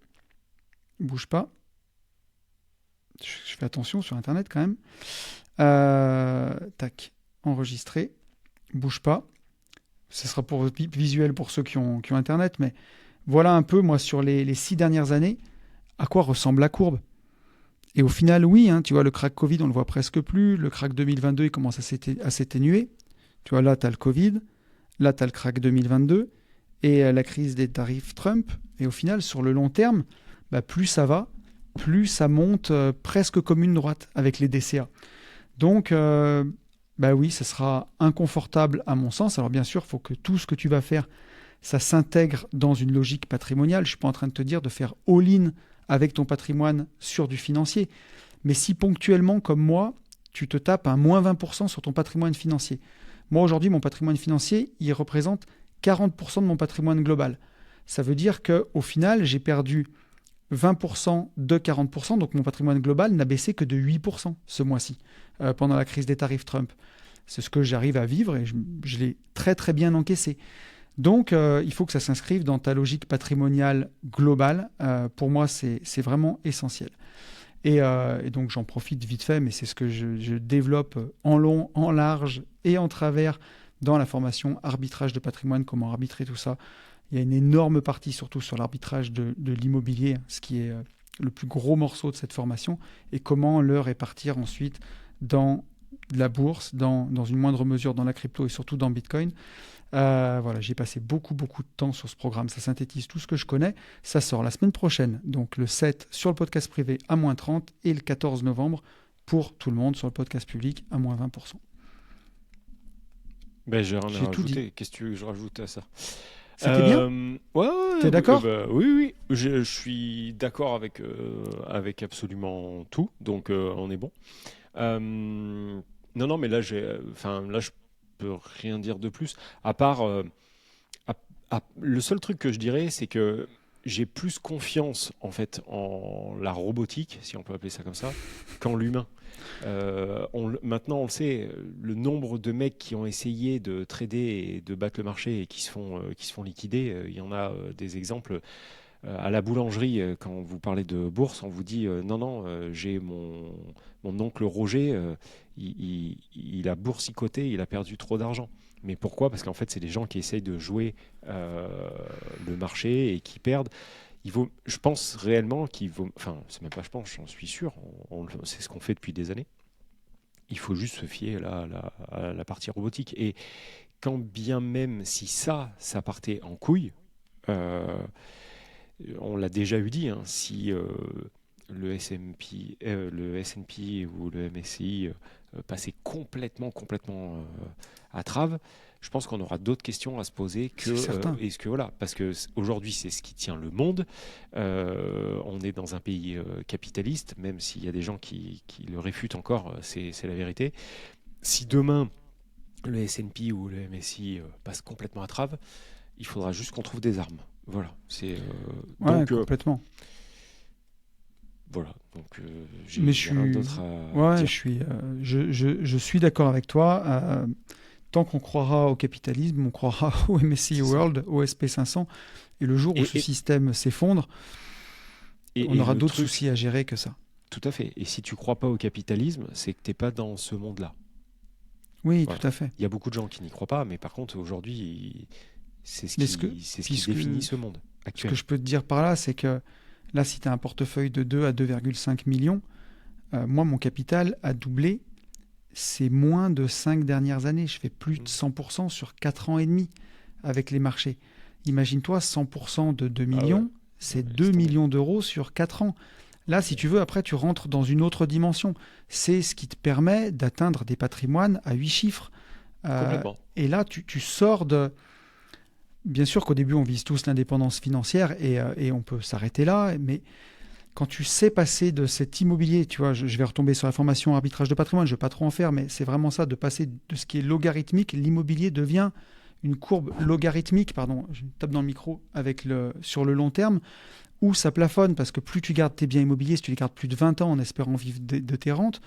ne bouge pas. Je fais attention sur Internet quand même. Tac, enregistrer. Bouge pas. Ce sera pour visuel pour ceux qui ont Internet. Mais voilà un peu, moi, sur les 6 dernières années, à quoi ressemble la courbe. Et au final, oui, hein, tu vois, le crack Covid, on ne le voit presque plus. Le crack 2022, il commence à s'atténuer. Tu vois, là, tu as le Covid, là, tu as le crack 2022 et la crise des tarifs Trump. Et au final, sur le long terme, plus ça va, plus ça monte presque comme une droite avec les DCA. Donc, oui, ça sera inconfortable à mon sens. Alors bien sûr, il faut que tout ce que tu vas faire, ça s'intègre dans une logique patrimoniale. Je ne suis pas en train de te dire de faire all-in avec ton patrimoine sur du financier. Mais si ponctuellement, comme moi, tu te tapes un moins 20% sur ton patrimoine financier. Moi, aujourd'hui, mon patrimoine financier, il représente 40% de mon patrimoine global. Ça veut dire qu'au final, j'ai perdu 20% de 40%, donc mon patrimoine global n'a baissé que de 8% ce mois-ci, pendant la crise des tarifs Trump. C'est ce que j'arrive à vivre et je l'ai très très bien encaissé. Donc, il faut que ça s'inscrive dans ta logique patrimoniale globale. Pour moi, c'est vraiment essentiel. Et donc, j'en profite vite fait, mais c'est ce que je développe en long, en large et en travers dans la formation arbitrage de patrimoine, comment arbitrer tout ça. Il y a une énorme partie, surtout sur l'arbitrage de l'immobilier, ce qui est le plus gros morceau de cette formation, et comment le répartir ensuite dans la bourse, dans une moindre mesure dans la crypto et surtout dans Bitcoin. Voilà, j'ai passé beaucoup de temps sur ce programme. Ça synthétise tout ce que je connais. Ça sort la semaine prochaine, donc le 7 sur le podcast privé à moins 30 et le 14 novembre pour tout le monde sur le podcast public à moins 20%. J'ai rien à rajouter. Qu'est-ce que tu veux que je rajoute à ça? C'était bien. Ouais, t'es d'accord? Oui. Je suis d'accord avec absolument tout. Donc on est bon. Non, mais là je peux rien dire de plus. À part, le seul truc que je dirais, c'est que j'ai plus confiance en fait en la robotique, si on peut appeler ça comme ça, qu'en l'humain. Maintenant, on le sait, le nombre de mecs qui ont essayé de trader et de battre le marché et qui se font liquider, il y en a des exemples. À la boulangerie, quand vous parlez de bourse, on vous dit non, j'ai mon oncle Roger, il a boursicoté, il a perdu trop d'argent. Mais pourquoi? Parce qu'en fait, c'est des gens qui essayent de jouer le marché et qui perdent. Je pense réellement enfin, c'est même pas je pense, j'en suis sûr, c'est ce qu'on fait depuis des années. Il faut juste se fier à la partie robotique. Et quand bien même si ça partait en couille, on l'a déjà eu dit, hein, si le S&P ou le MSCI passait complètement à trave, je pense qu'on aura d'autres questions à se poser parce que aujourd'hui c'est ce qui tient le monde. On est dans un pays capitaliste, même s'il y a des gens qui le réfutent encore, c'est la vérité. Si demain le S&P ou le MSCI passe complètement à trave, il faudra juste qu'on trouve des armes. Voilà, donc complètement. Voilà, donc mais je suis d'accord avec toi. Tant qu'on croira au capitalisme, on croira au MSCI World, au SP500, et le jour où ce système s'effondre, on aura d'autres soucis à gérer que ça. Tout à fait. Et si tu crois pas au capitalisme, c'est que tu n'es pas dans ce monde-là. Oui, voilà. Tout à fait. Il y a beaucoup de gens qui n'y croient pas, mais par contre, aujourd'hui, c'est ce qui définit ce monde actuel. Ce que je peux te dire par là, c'est que là, si tu as un portefeuille de 2 à 2,5 millions, moi, mon capital a doublé. C'est moins de 5 dernières années. Je fais plus de 100% sur 4 ans et demi avec les marchés. Imagine-toi, 100% de 2 millions, c'est 2 millions d'euros sur 4 ans. Là, si tu veux, après, tu rentres dans une autre dimension. C'est ce qui te permet d'atteindre des patrimoines à 8 chiffres. Et là, tu sors de... Bien sûr qu'au début, on vise tous l'indépendance financière et on peut s'arrêter là, mais quand tu sais passer de cet immobilier, tu vois, je vais retomber sur la formation arbitrage de patrimoine, je ne vais pas trop en faire, mais c'est vraiment ça, de passer de ce qui est logarithmique, l'immobilier devient une courbe logarithmique, je tape dans le micro, sur le long terme, où ça plafonne, parce que plus tu gardes tes biens immobiliers, si tu les gardes plus de 20 ans en espérant vivre de tes rentes,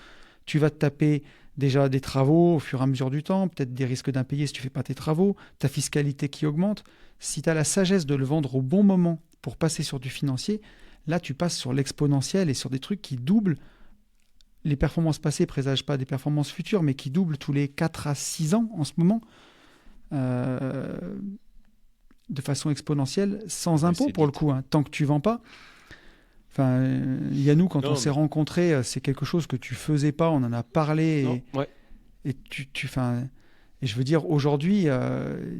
tu vas te taper déjà des travaux au fur et à mesure du temps, peut-être des risques d'impayés si tu ne fais pas tes travaux, ta fiscalité qui augmente. Si tu as la sagesse de le vendre au bon moment pour passer sur du financier, là tu passes sur l'exponentiel et sur des trucs qui doublent. Les performances passées ne présagent pas des performances futures, mais qui doublent tous les 4 à 6 ans en ce moment, de façon exponentielle, sans impôt pour le coup, hein, tant que tu ne vends pas. Enfin, Yannou, quand on s'est rencontrés, c'est quelque chose que tu faisais pas, on en a parlé. Et je veux dire, aujourd'hui,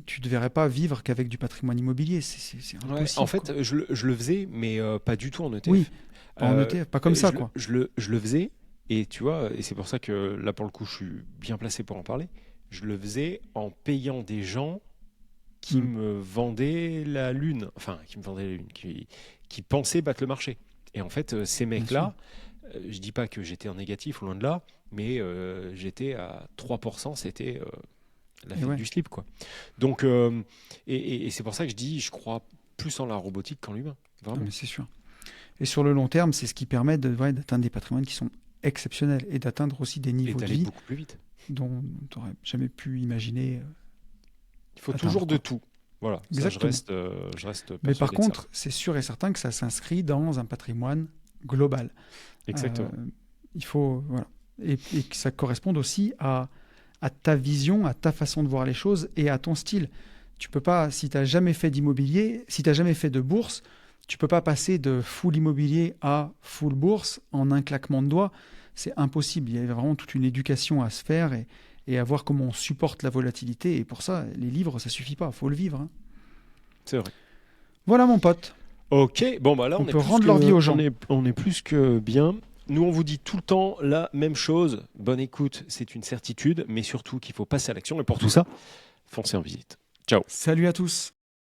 tu ne devrais pas vivre qu'avec du patrimoine immobilier. C'est impossible. En fait, je le faisais, mais pas du tout en ETF. Oui. pas en Euh, ETF, pas comme ça, je, le- quoi. je le faisais, et tu vois, et c'est pour ça que là, pour le coup, je suis bien placé pour en parler. Je le faisais en payant des gens qui Mm. me vendaient la lune, enfin, qui me vendaient la lune, qui pensaient battre le marché. Et en fait, ces Bien mecs-là, je dis pas que j'étais en négatif, loin de là, mais j'étais à 3%, c'était la Et fête ouais. du slip, quoi. Donc, et c'est pour ça que je dis, je crois plus en la robotique qu'en l'humain, Ah, vraiment. mais c'est sûr. Et sur le long terme, c'est ce qui permet d'atteindre des patrimoines qui sont exceptionnels et d'atteindre aussi des Et niveaux de d'aller vie beaucoup plus vite. dont tu n'aurais jamais pu imaginer. Il faut Atteindre, toujours de quoi. tout. Voilà, ça, Exactement. je reste Mais par persuadé de ça. contre, c'est sûr et certain que ça s'inscrit dans un patrimoine global. Exactement. Il faut, voilà. Et que ça corresponde aussi à ta vision, à ta façon de voir les choses et à ton style. Tu peux pas, si tu n'as jamais fait d'immobilier, si tu n'as jamais fait de bourse, tu peux pas passer de full immobilier à full bourse en un claquement de doigts. C'est impossible. Il y a vraiment toute une éducation à se faire et à voir comment on supporte la volatilité. Et pour ça, les livres, ça suffit pas. Il faut le vivre, hein. C'est vrai. Voilà, mon pote. Ok, bon bah là On est peut plus rendre leur vie aux gens. On est plus que bien. Nous on vous dit tout le temps la même chose. Bonne écoute, c'est une certitude, mais surtout qu'il faut passer à l'action. Et pour tout ça, foncez en visite. Ciao. Salut à tous.